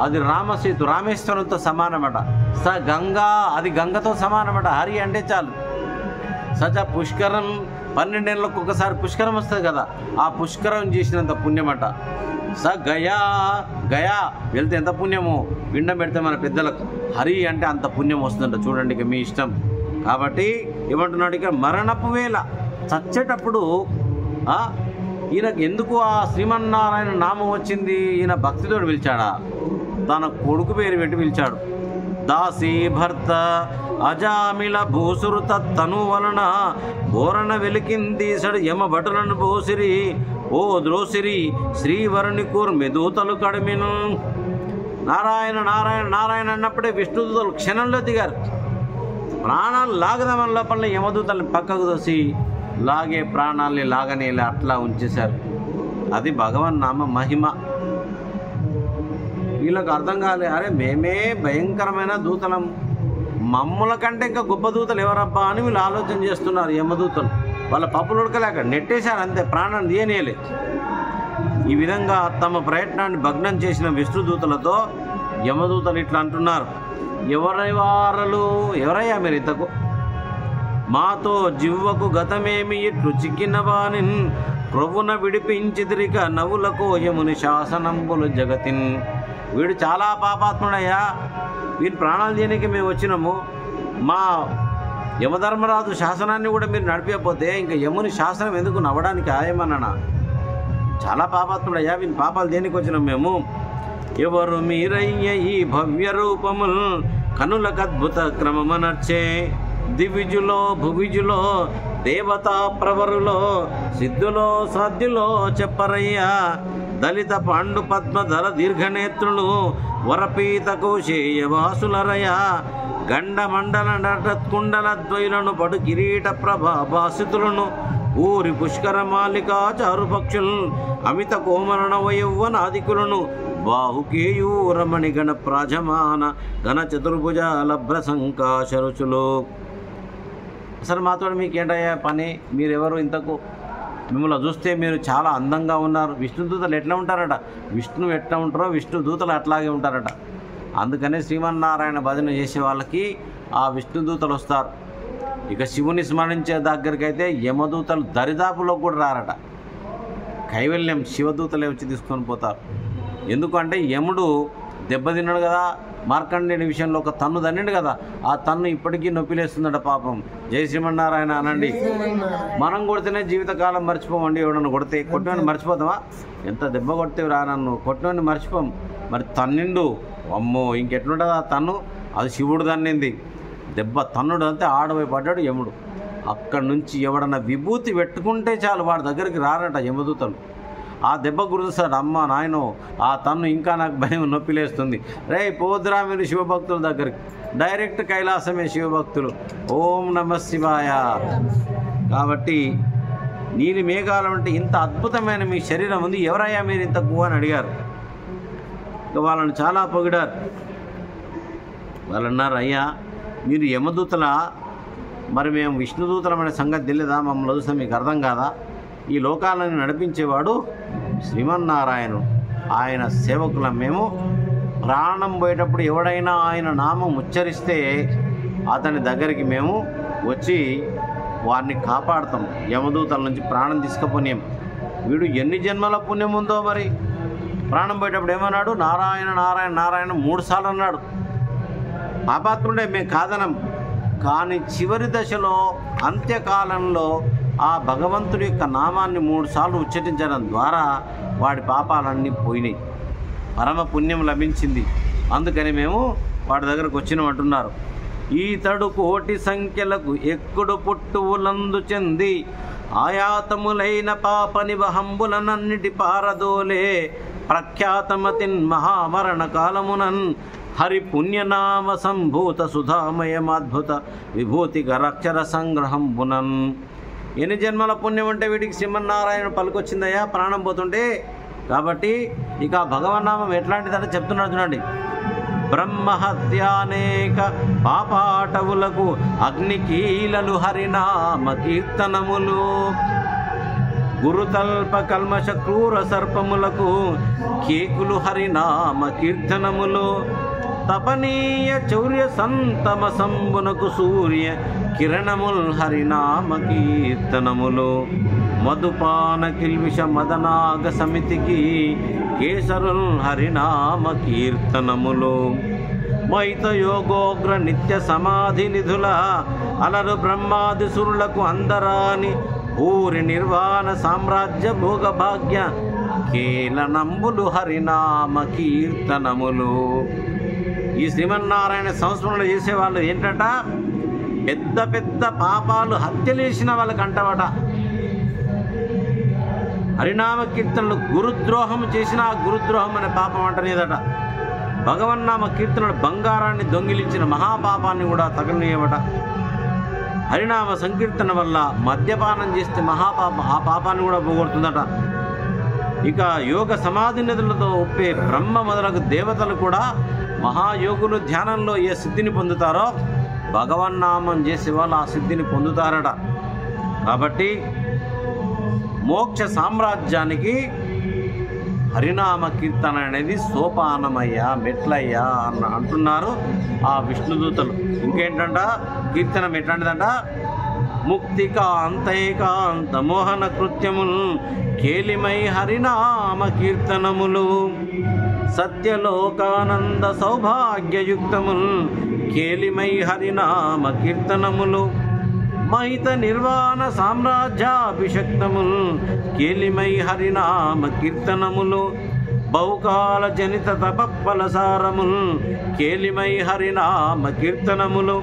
అది రామసేతు, రామేశ్వరంతో సమానమట. స గంగా, అది గంగతో సమానమట. హరి అంటే చాలు. సచ పుష్కరం, 12 ఏళ్ళకు ఒకసారి పుష్కరం వస్తుంది కదా, ఆ పుష్కరం చేసినంత పుణ్యమట. స గయా, గయా వెళ్తే ఎంత పుణ్యమో, పిండం పెడితే మన పెద్దలకు. హరి అంటే అంత పుణ్యం వస్తుందంట. చూడండి, ఇక మీ ఇష్టం. కాబట్టి ఏమంటున్నాడు ఇక, మరణపు వేళ చచ్చేటప్పుడు ఈయనకు ఎందుకు ఆ శ్రీమన్నారాయణ నామం వచ్చింది? ఈయన భక్తితో పిలిచాడా? తన కొడుకు పేరు పెట్టి పిలిచాడు. దాసీ భర్త అజామిల భూసురు తను వలన బోరణ వెలికిందీసడు యమ భటులను బోసిరి ఓ ద్రోసిరి శ్రీవరుని కూర్మెదూతలు కడిమిను. నారాయణ నారాయణ నారాయణ అన్నప్పుడే విష్ణుదూతలు క్షణంలో దిగారు. ప్రాణాలు లాగదామని లోపల యమదూతల్ని పక్కకు తోసి లాగే ప్రాణాలని లాగనేలా అట్లా ఉంచేశారు. అది భగవన్ నామ మహిమ. వీళ్ళకు అర్థం కాలే, అరే మేమే భయంకరమైన దూతలం, మమ్ముల కంటే ఇంకా గొప్ప దూతలు ఎవరబ్బా అని వీళ్ళు ఆలోచన చేస్తున్నారు. యమదూతలు వాళ్ళ పప్పులు ఉడకలేక నెట్టేశారు, అంతే, ప్రాణాన్ని తీయనేలే. ఈ విధంగా తమ ప్రయత్నాన్ని భగ్నం చేసిన విష్ణుదూతలతో యమదూతలు ఇట్లా అంటున్నారు, ఎవరయ్యా మీరు ఇంతకు? మాతో జివ్వకు గతమేమి ఇట్లు చిక్కిన వానిన్ ప్రభున విడిపించిదిరిక నవ్వులకు యముని శాసనంబులు జగతిన్. వీడు చాలా పాపాత్ముడయ్యా, వీరి ప్రాణాలు చేయడానికి మేము వచ్చినాము. మా యమధర్మరాజు శాసనాన్ని కూడా మీరు నడిపేయకపోతే ఇంకా యముని శాసనం ఎందుకు నవ్వడానికి ఆయమన్నా? చాలా పాపాత్ముడయ్యా, వీరి పాపాలు దేనికి వచ్చినాం మేము. ఎవరు మీరయ్య ఈ భవ్య రూపముల్ కనులకు అద్భుత క్రమమనర్చే దివిజులో భువిజులో దేవతా ప్రవరులో సిద్ధులో సాధ్యులో చెప్పరయ్యా. దళిత పాండు పద్మధర దీర్ఘనేత్రులు వరపీత కౌశేయవాసులరయ గండ మండల నటత్కుండల ద్వయులను పడు కిరీట ప్రభాభాసితులను ఊరి పుష్కరమాలికా చారుపక్షులు అమిత కోమరణ వయౌవనాదికులను బాహుకేయూరమణి గణ ప్రాజమాన ఘన చతుర్భుజ లభ్ర సంకాశరుచులు. అసలు మాతో మీకేంటయ్యా పని? మీరెవరు ఇంతకు? మిమ్మల్ని చూస్తే మీరు చాలా అందంగా ఉన్నారు. విష్ణుదూతలు ఎట్లా ఉంటారట? విష్ణువు ఎట్లా ఉంటారో విష్ణుదూతలు అట్లాగే ఉంటారట. అందుకనే శ్రీమన్నారాయణ భజన చేసే వాళ్ళకి ఆ విష్ణుదూతలు వస్తారు. ఇక శివుని స్మరించే దగ్గరికి అయితే యమదూతలు దరిదాపులో కూడా రారట. కైవల్యం శివదూతలే వచ్చి తీసుకొని పోతారు. ఎందుకంటే యముడు దెబ్బతిన్నాడు కదా, మార్కండేయుని విషయంలో ఒక తన్ను తన్నిండు కదా, ఆ తన్ను ఇప్పటికీ నొప్పిలేస్తుందట పాపం. జై శ్రీమన్నారాయణ అనండి. మనం కొడితేనే జీవితకాలం మర్చిపోమండి. ఎవడన్నా కొట్టినని మర్చిపోతామా? ఎంత దెబ్బ కొడితేవి రా నన్ను కొట్టినని మర్చిపోం. మరి తన్నిండు, అమ్మో ఇంకెట్లుంటుంది ఆ తన్ను? అది శివుడు తన్నింది. దెబ్బ తన్నుడు అంతే ఆడపోయి పడ్డాడు యముడు. అక్కడి నుంచి ఎవడన్నా విభూతి పెట్టుకుంటే చాలు వాడి దగ్గరికి రారట యమదూతలు. ఆ దెబ్బ గుర్తుస్తాడు, అమ్మ నాయనో ఆ తన్ను ఇంకా నాకు భయం నొప్పిలేస్తుంది, రే పోదురా మీరు శివభక్తుల దగ్గరికి. డైరెక్ట్ కైలాసమే శివభక్తులు. ఓం నమ శివాయ. కాబట్టి నీలి మేఘాలు అంటే ఇంత అద్భుతమైన మీ శరీరం ఉంది, ఎవరయ్యా మీరు ఇంత గువ్వ అని అడిగారు. ఇక వాళ్ళని చాలా పొగిడారు. వాళ్ళు అన్నారు, అయ్యా మీరు యమదూతల, మరి మేము విష్ణుదూతలమైన సంగతి తెలియదా? మమ్మల్ని చూస్తే మీకు అర్థం కాదా? ఈ లోకాలను నడిపించేవాడు శ్రీమన్నారాయణుడు, ఆయన సేవకులం మేము. ప్రాణం పోయేటప్పుడు ఎవడైనా ఆయన నామం ఉచ్చరిస్తే అతని దగ్గరికి మేము వచ్చి వారిని కాపాడుతాం, యమదూతల నుంచి ప్రాణం తీసుకుపోయాం. వీడు ఎన్ని జన్మల పుణ్యం ఉందో మరి. ప్రాణం పోయేటప్పుడు ఏమన్నాడు? నారాయణ నారాయణ నారాయణ 3 సార్లు అన్నాడు. పాపాత్ముడే, మేము కాదనం. కానీ చివరి దశలో అంత్యకాలంలో ఆ భగవంతుడి యొక్క నామాన్ని 3 సార్లు ఉచ్చరించడం ద్వారా వాడి పాపాలన్నీ పోయినాయి, పరమ పుణ్యం లభించింది. అందుకని మేము వాడి దగ్గరకు వచ్చినామంటున్నారు. ఈతడు కోటి సంఖ్యలకు ఎక్కుడు పుట్టువులందు చెంది ఆయాతములైన పాప నివహంబులనన్నిటి పారదోలే ప్రఖ్యాతమతిన్ మహామరణ కాలమునన్ హరి పుణ్యనామ సంభూత సుధామయమాద్భుత విభూతికరక్షర సంగ్రహంబునన్. ఎన్ని జన్మల పుణ్యం అంటే వీడికి శ్రీమన్నారాయణ పలుకొచ్చిందయ్యా ప్రాణం పోతుంటే. కాబట్టి ఇక భగవన్నామం ఎట్లాంటిదంటే చెప్తున్నాడు చూడండి. బ్రహ్మహత్యానేక పాపాటవులకు అగ్నికీలలు హరినామ కీర్తనములు, గురుతల్ప కల్మష క్రూర సర్పములకు కేకులు హరినామ కీర్తనములు, తపనీయ చౌర్య సంతమ సంబునకు సూర్య కిరణముల్ హరినామ కీర్తనములు, మధుపాన కిల్విష మదనాగ సమితికి కేసరుల్ హరినామ కీర్తనములు, మైత యోగోగ్ర నిత్య సమాధి నిధుల అలరు బ్రహ్మాది సురులకు అందరాని ఊరి నిర్వాణ సామ్రాజ్య భోగభాగ్య కేలనంబులు హరినామ కీర్తనములు. ఈ శ్రీమన్నారాయణ సంస్మరణ చేసేవాళ్ళు ఏంటంట, పెద్ద పెద్ద పాపాలు హత్యలు చేసిన వాళ్ళకి అంటవట. హరినామ కీర్తనలు గురుద్రోహం చేసిన గురుద్రోహం అనే పాపం అంటనేదట. భగవన్నామ కీర్తనలు బంగారాన్ని దొంగిలించిన మహాపాపాన్ని కూడా తగలనీయవట. హరినామ సంకీర్తన వల్ల మద్యపానం చేస్తే మహాపాపం, ఆ పాపాన్ని కూడా పోగొడుతుందట. ఇక యోగ సమాధి నిధులతో ఒప్పే బ్రహ్మ మొదలగు దేవతలు కూడా మహాయోగులు ధ్యానంలో ఏ సిద్ధిని పొందుతారో భగవన్నామం చేసే వాళ్ళు ఆ సిద్ధిని పొందుతారట. కాబట్టి మోక్ష సామ్రాజ్యానికి హరినామ కీర్తన అనేది సోపానమయ్యా, మెట్లయ్యా అంటున్నారు ఆ విష్ణుదూతలు. ఇంకేంటంట కీర్తనం ఎట్లాంటిదంట, ముక్తికాంతైకాంత మోహన కృత్యములు కేలిమై హరినామ కీర్తనములు, సత్యలోకానంద సౌభాగ్యయుక్తములు కేలిమై హరినామ కీర్తనములు, మహిత నిర్వాణ సామ్రాజ్యాభిషక్తములు కేలిమై హరినామ కీర్తనములు, బహుకాల జనిత తపఫలసారములు కేలిమై హరినామ కీర్తనములు,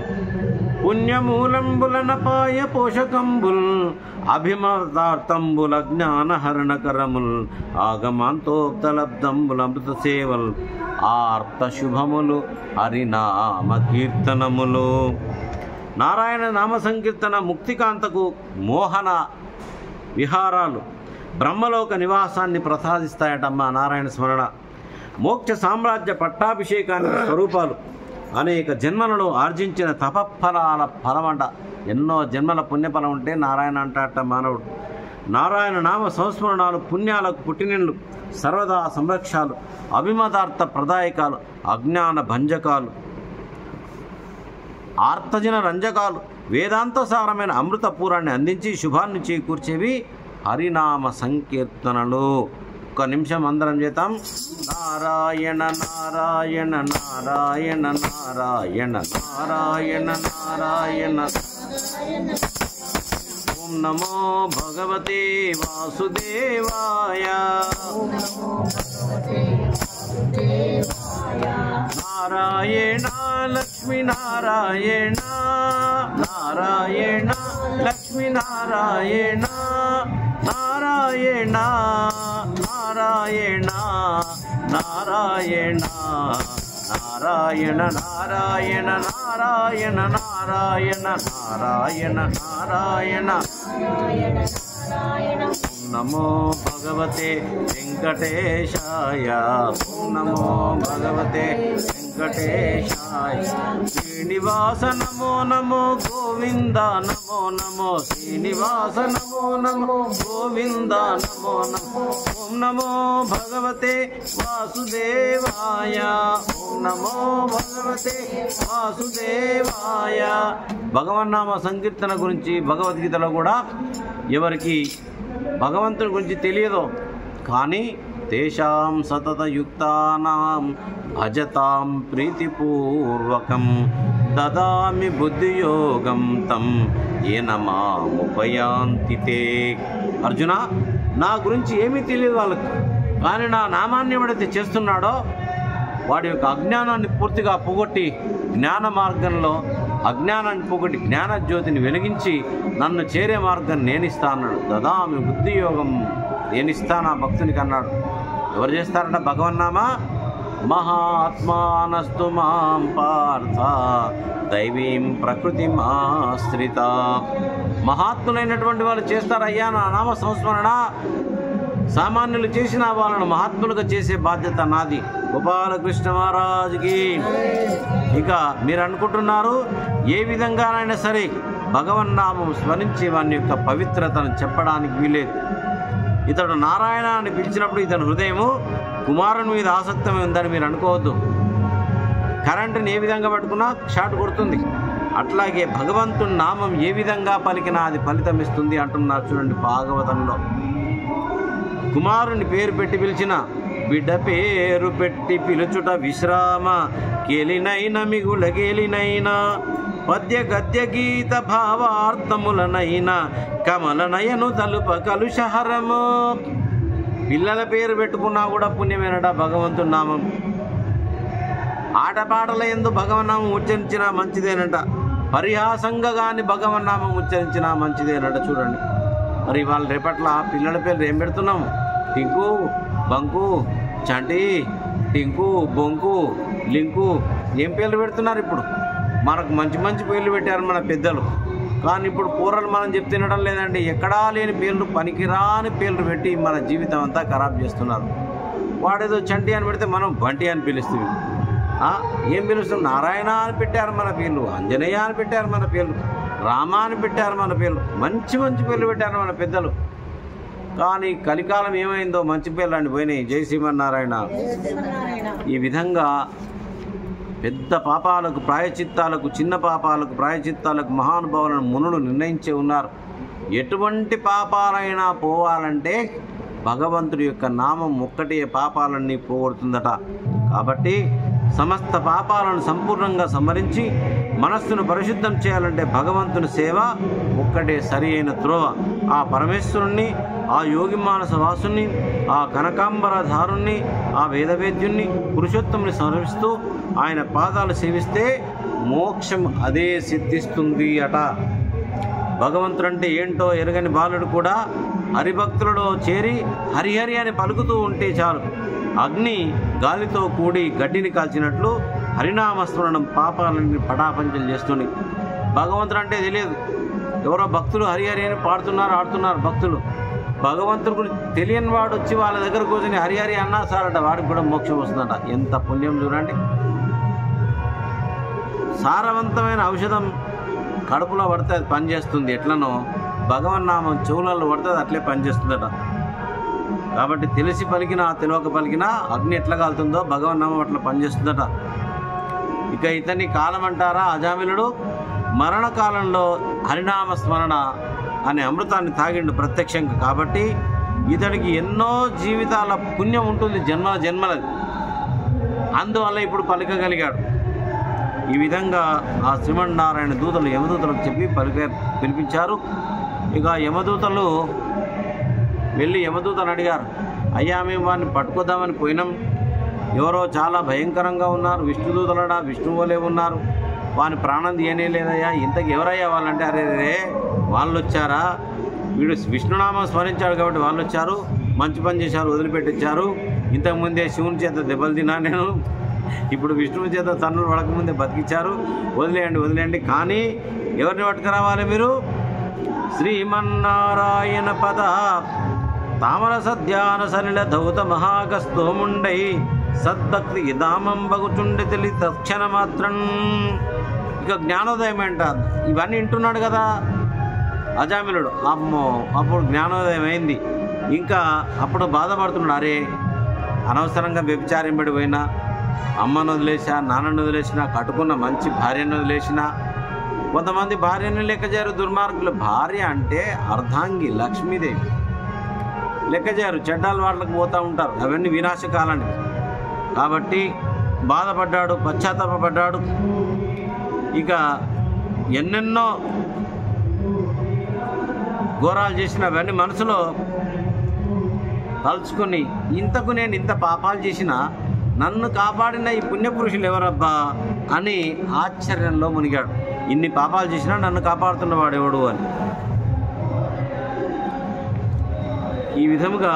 పుణ్యమూలంబులనపాయ పోషకంబుల్ అభిమతార్థంబుల జ్ఞానహరణకరముల్ ఆగమాంతోక్తలబ్దంబుల అమృత సేవల్ ఆర్త శుభములు హరినామ కీర్తనములు. నారాయణ నామ సంకీర్తన ముక్తికాంతకు మోహన విహారాలు, బ్రహ్మలోక నివాసాన్ని ప్రసాదిస్తాయటమ్మా నారాయణ స్మరణ. మోక్ష సామ్రాజ్య పట్టాభిషేకానికి స్వరూపాలు, అనేక జన్మలలో ఆర్జించిన తపఫలాల ఫలమంట. ఎన్నో జన్మల పుణ్యఫలం ఉంటే నారాయణ అంటాట మానవుడు. నారాయణ నామ సంస్మరణాలు పుణ్యాలకు పుట్టినిండ్లు, సర్వదా సంరక్షాలు, అభిమతార్థ ప్రదాయకాలు, అజ్ఞాన భంజకాలు, ఆర్తజన రంజకాలు, వేదాంతసారమైన అమృతపూరాన్ని అందించి శుభాన్ని చేకూర్చేవి హరినామ సంకీర్తనలు. ఒక్క నిమిషం అందరం చేద్దాం. నారాయణ నారాయణ నారాయణ నారాయణ నారాయణ నారాయణ. ఓం నమో భగవతే వాసుదేవాయ. నారాయణ లక్ష్మీ నారాయణ నారాయణ లక్ష్మీ నారాయణ నారాయణ నారాయణ నారాయణ నారాయణ నారాయణ నారాయణ నారాయణ నారాయణ నారాయణ. నమో భగవతే వెంకటేశాయ. ఓం నమో భగవతే వెంకటేశాయ. శ్రీనివాస నమో నమో గోవింద నమో నమో శ్రీనివాస నమో నమో గోవింద నమో నమో. ఓం నమో భగవతే వాసుదేవాయ. ఓం నమో భగవతే వాసుదేవాయ. భగవన్నామ సంకీర్తన గురించి భగవద్గీతలో కూడా ఎవరికి భగవంతుని గురించి తెలియదు, కానీ తేషాం సతతయుక్తానాం భజతాం ప్రీతిపూర్వకం దదామి బుద్ధియోగం తం ఏన మాముపయాంతి తే. అర్జున, నా గురించి ఏమీ తెలియదు వాళ్ళకి, కానీ నా నామాన్ని ఎవడైతే చేస్తున్నాడో వాడి యొక్క అజ్ఞానాన్ని పూర్తిగా పోగొట్టి జ్ఞాన మార్గంలో అజ్ఞానాన్ని పోగొట్టి జ్ఞానజ్యోతిని వెలిగించి నన్ను చేరే మార్గం నేనిస్తా అన్నాడు. దదామి బుద్ధియోగం, నేనిస్తాను ఆ భక్తునికి అన్నాడు. ఎవరు చేస్తారంట భగవన్నామా? మహాత్మానస్తు మాం పార్థ దైవీం ప్రకృతి ఆశ్రిత. మహాత్ములైనటువంటి వాళ్ళు చేస్తారయ్యా నా నామ సంస్మరణ. సామాన్యులు చేసిన వాళ్ళను మహాత్ములుగా చేసే బాధ్యత నాది. గోపాలకృష్ణ మహారాజుకి. ఇక మీరు అనుకుంటున్నారు ఏ విధంగానైనా సరే భగవన్నామం స్మరించి వాని యొక్క పవిత్రతను చెప్పడానికి వీలేదు. ఇతడు నారాయణ అని పిలిచినప్పుడు ఇతని హృదయము కుమారుని మీద ఆసక్తమే ఉందని మీరు అనుకోవద్దు. కరెంటుని ఏ విధంగా పట్టుకున్నా షాట్ కొడుతుంది, అట్లాగే భగవంతుని నామం ఏ విధంగా పలికినా అది ఫలితం ఇస్తుంది అంటున్నారు చూడండి భాగవతంలో. కుమారుని పేరు పెట్టి పిలిచిన బిడ్డ పేరు పెట్టి పిలుచుట విశ్రామ కేలినైన మిగుల గేలినైనా పద్య గద్య గీత భావార్థములనైన కమల నయను తలుప కలుషహరము. పిల్లల పేరు పెట్టుకున్నా కూడా పుణ్యమేనట భగవంతుని నామం. ఆటపాటల యందు భగవన్నామం ఉచ్చరించినా మంచిదేనట, పరిహాసంగా కానీ భగవన్నామం ఉచ్చరించినా మంచిదేనట. చూడండి మరి వాళ్ళ రేపట్ల పిల్లల పేర్లు ఏం పెడుతున్నాము? టింకు, బంకు, చంటి, టింకు, బొంకు, లింకు, ఏం పేర్లు పెడుతున్నారు ఇప్పుడు? మనకు మంచి మంచి పేర్లు పెట్టారు మన పెద్దలు, కానీ ఇప్పుడు పూర్వలు మనం చెప్తినడం లేదండి. ఎక్కడా లేని పేర్లు, పనికిరాని పేర్లు పెట్టి మన జీవితం అంతా ఖరాబ్ చేస్తున్నారు. వాడేదో చంటి అని పెడితే మనం బంటి అని పిలుస్తుంది. ఏం పిలుస్తాం? నారాయణ అని పెట్టారు మన పేర్లు, ఆంజనేయ అని పెట్టారు మన పేర్లు, రామ అని పెట్టారు మన పేర్లు, మంచి మంచి పేర్లు పెట్టారు మన పెద్దలు. కానీ కలికాలం ఏమైందో మంచి పేర్లు అని పోయినాయి. జై శ్రీమన్నారాయణ. ఈ విధంగా పెద్ద పాపాలకు ప్రాయచిత్తాలకు, చిన్న పాపాలకు ప్రాయచిత్తాలకు మహానుభావులను మునులు నిర్ణయించే ఉన్నారు. ఎటువంటి పాపాలైనా పోవాలంటే భగవంతుడి యొక్క నామం ఒక్కటే పాపాలన్నీ పోగొడుతుందట. కాబట్టి సమస్త పాపాలను సంపూర్ణంగా సంహరించి మనస్సును పరిశుద్ధం చేయాలంటే భగవంతుని సేవ ఒక్కటే సరి అయిన త్రోవ. ఆ పరమేశ్వరుణ్ణి, ఆ యోగి మానస వాసుని, ఆ కనకాంబరధారుణ్ణి, ఆ వేదవేద్యుణ్ణి, పురుషోత్తముని సమర్పిస్తూ ఆయన పాదాలు సేవిస్తే మోక్షం అదే సిద్ధిస్తుంది అట. భగవంతుడంటే ఏంటో ఎరగని బాలుడు కూడా హరిభక్తులలో చేరి హరిహరి అని పలుకుతూ ఉంటే చాలు. అగ్ని గాలితో కూడి గడ్డిని కాల్చినట్లు హరినామస్మరణం పాపాలన్నీ పటాపంచలు చేస్తుంది. భగవంతుడు అంటే తెలియదు, ఎవరో భక్తులు హరిహరి అని పాడుతున్నారు, ఆడుతున్నారు భక్తులు. భగవంతుడు గురించి తెలియని వాడు వచ్చి వాళ్ళ దగ్గర కూర్చొని హరిహరి అన్నా సారట, వాడికి కూడా మోక్షం వస్తుందట. ఎంత పుణ్యం చూడండి. సారవంతమైన ఔషధం కడుపులో పడితే అది పనిచేస్తుంది, ఎట్లనో భగవన్నామం చెవులలో పడితే అది అట్లే పనిచేస్తుందట. కాబట్టి తెలిసి పలికినా తెలియక పలికినా అగ్ని ఎట్లా కాలుతుందో భగవన్నామం అట్లా పనిచేస్తుందట. ఇక ఇతని కాలం అంటారా అజామిలుడు? మరణకాలంలో హరినామ స్మరణ అనే అమృతాన్ని తాగిండు ప్రత్యక్షంగా. కాబట్టి ఇతడికి ఎన్నో జీవితాల పుణ్యం ఉంటుంది, జన్మలది. అందువల్ల ఇప్పుడు పలకగలిగాడు. ఈ విధంగా ఆ శ్రీమన్నారాయణ దూతలు యమదూతలకు చెప్పి పిలిపించారు. ఇక యమదూతలు వెళ్ళి యమదూతను అడిగారు, అయ్యా మేము వాడిని పట్టుకొద్దామని పోయినాం, ఎవరో చాలా భయంకరంగా ఉన్నారు, విష్ణుదూతలడా విష్ణువు వలె ఉన్నారు, వాని ప్రాణం తీయనే లేదయ్యా, ఇంతకు ఎవరయ్యా వాళ్ళంటే, అరే రే వాళ్ళు వచ్చారా, వీడు విష్ణునామం స్మరించాడు కాబట్టి వాళ్ళు వచ్చారు, మంచి పని చేశారు, వదిలిపెట్టించారు, ఇంతకుముందే శివుని చేత దెబ్బలు తిన్నా నేను, ఇప్పుడు విష్ణువు చేత తన్నులు పడకముందే బతికించారు, వదిలేయండి. కానీ ఎవరిని పట్టుకురావాలి మీరు? శ్రీమన్నారాయణ పద తామర సద్యాన సలిల ధౌత మహాగస్తోముండై సద్భక్తి దామం బగుచుండి తెలి తక్షణ మాత్రం. ఇక జ్ఞానోదయం అంట. ఇవన్నీ వింటున్నాడు కదా అజామిలుడు. అమ్మో, అప్పుడు జ్ఞానోదయం అయింది. ఇంకా అప్పుడు బాధపడుతున్నాడు, అరే అనవసరంగా వ్యభిచారింపడి పోయినా, అమ్మను వదిలేసా, నాన్నను వదిలేసినా, కట్టుకున్న మంచి భార్యను వదిలేసినా. కొంతమంది భార్యను లెక్క చేయరు దుర్మార్గులు. భార్య అంటే అర్ధాంగి లక్ష్మీదేవి, లెక్క చేయరు, చెడ్డాలు వాళ్ళకు పోతూ ఉంటారు, అవన్నీ వినాశకాలండి. కాబట్టి బాధపడ్డాడు, పశ్చాత్తాపడ్డాడు. ఇక ఎన్నెన్నో ఘోరాలు చేసిన అవన్నీ మనసులో తలుచుకొని, ఇంతకు నేను ఇంత పాపాలు చేసినా నన్ను కాపాడిన ఈ పుణ్యపురుషులు ఎవరబ్బా అని ఆశ్చర్యంలో మునిగాడు. ఇన్ని పాపాలు చేసినా నన్ను కాపాడుతున్నవాడు ఎవడు అని. ఈ విధముగా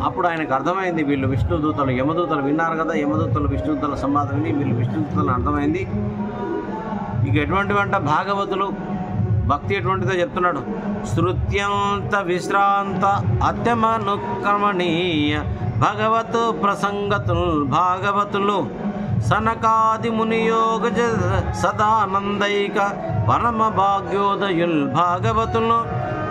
అప్పుడు ఆయనకు అర్థమైంది, వీళ్ళు విష్ణుదూతలు యమదూతలు విన్నారు కదా, యమదూతలు విష్ణుదూతల సంవాదం విని వీళ్ళు విష్ణుదూతలు అర్థమైంది. ఇక ఎటువంటివంట భాగవతులు భక్తి ఎటువంటిదో చెప్తున్నాడు. శృత్యంత విశ్రాంత అత్యమనుక్రమణీయ భగవత్ ప్రసంగతులు భాగవతులు సనకాది మునియోగ సదానందైక పరమ భాగ్యోదయుల్ భాగవతులు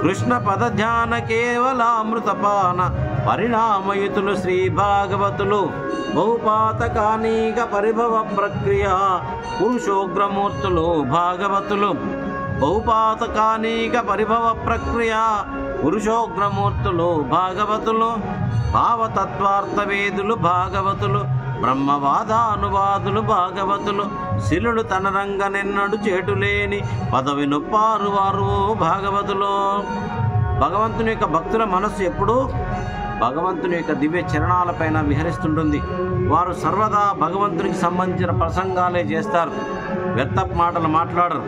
కృష్ణ పద ధ్యాన కేవలామృతపాన పరిణామయుతులు శ్రీ భాగవతులు బహుపాతకానీక పరిభవ ప్రక్రియ పురుషోగ్రమూర్తులు భాగవతులు బహుపాతకానీక పరిభవ ప్రక్రియ పురుషోగ్రమూర్తులు భాగవతులు భావతత్వార్థవేదులు భాగవతులు బ్రహ్మవాదానువాదులు భాగవతులు శిలుడు తన రంగనెన్నడు చేటులేని పదవి నొప్పారు వారు భాగవతులు. భగవంతుని యొక్క భక్తుల మనస్సు ఎప్పుడూ భగవంతుని యొక్క దివ్య చరణాలపైన విహరిస్తుంటుంది. వారు సర్వదా భగవంతునికి సంబంధించిన ప్రసంగాలే చేస్తారు, వ్యర్థ మాటలు మాట్లాడరు.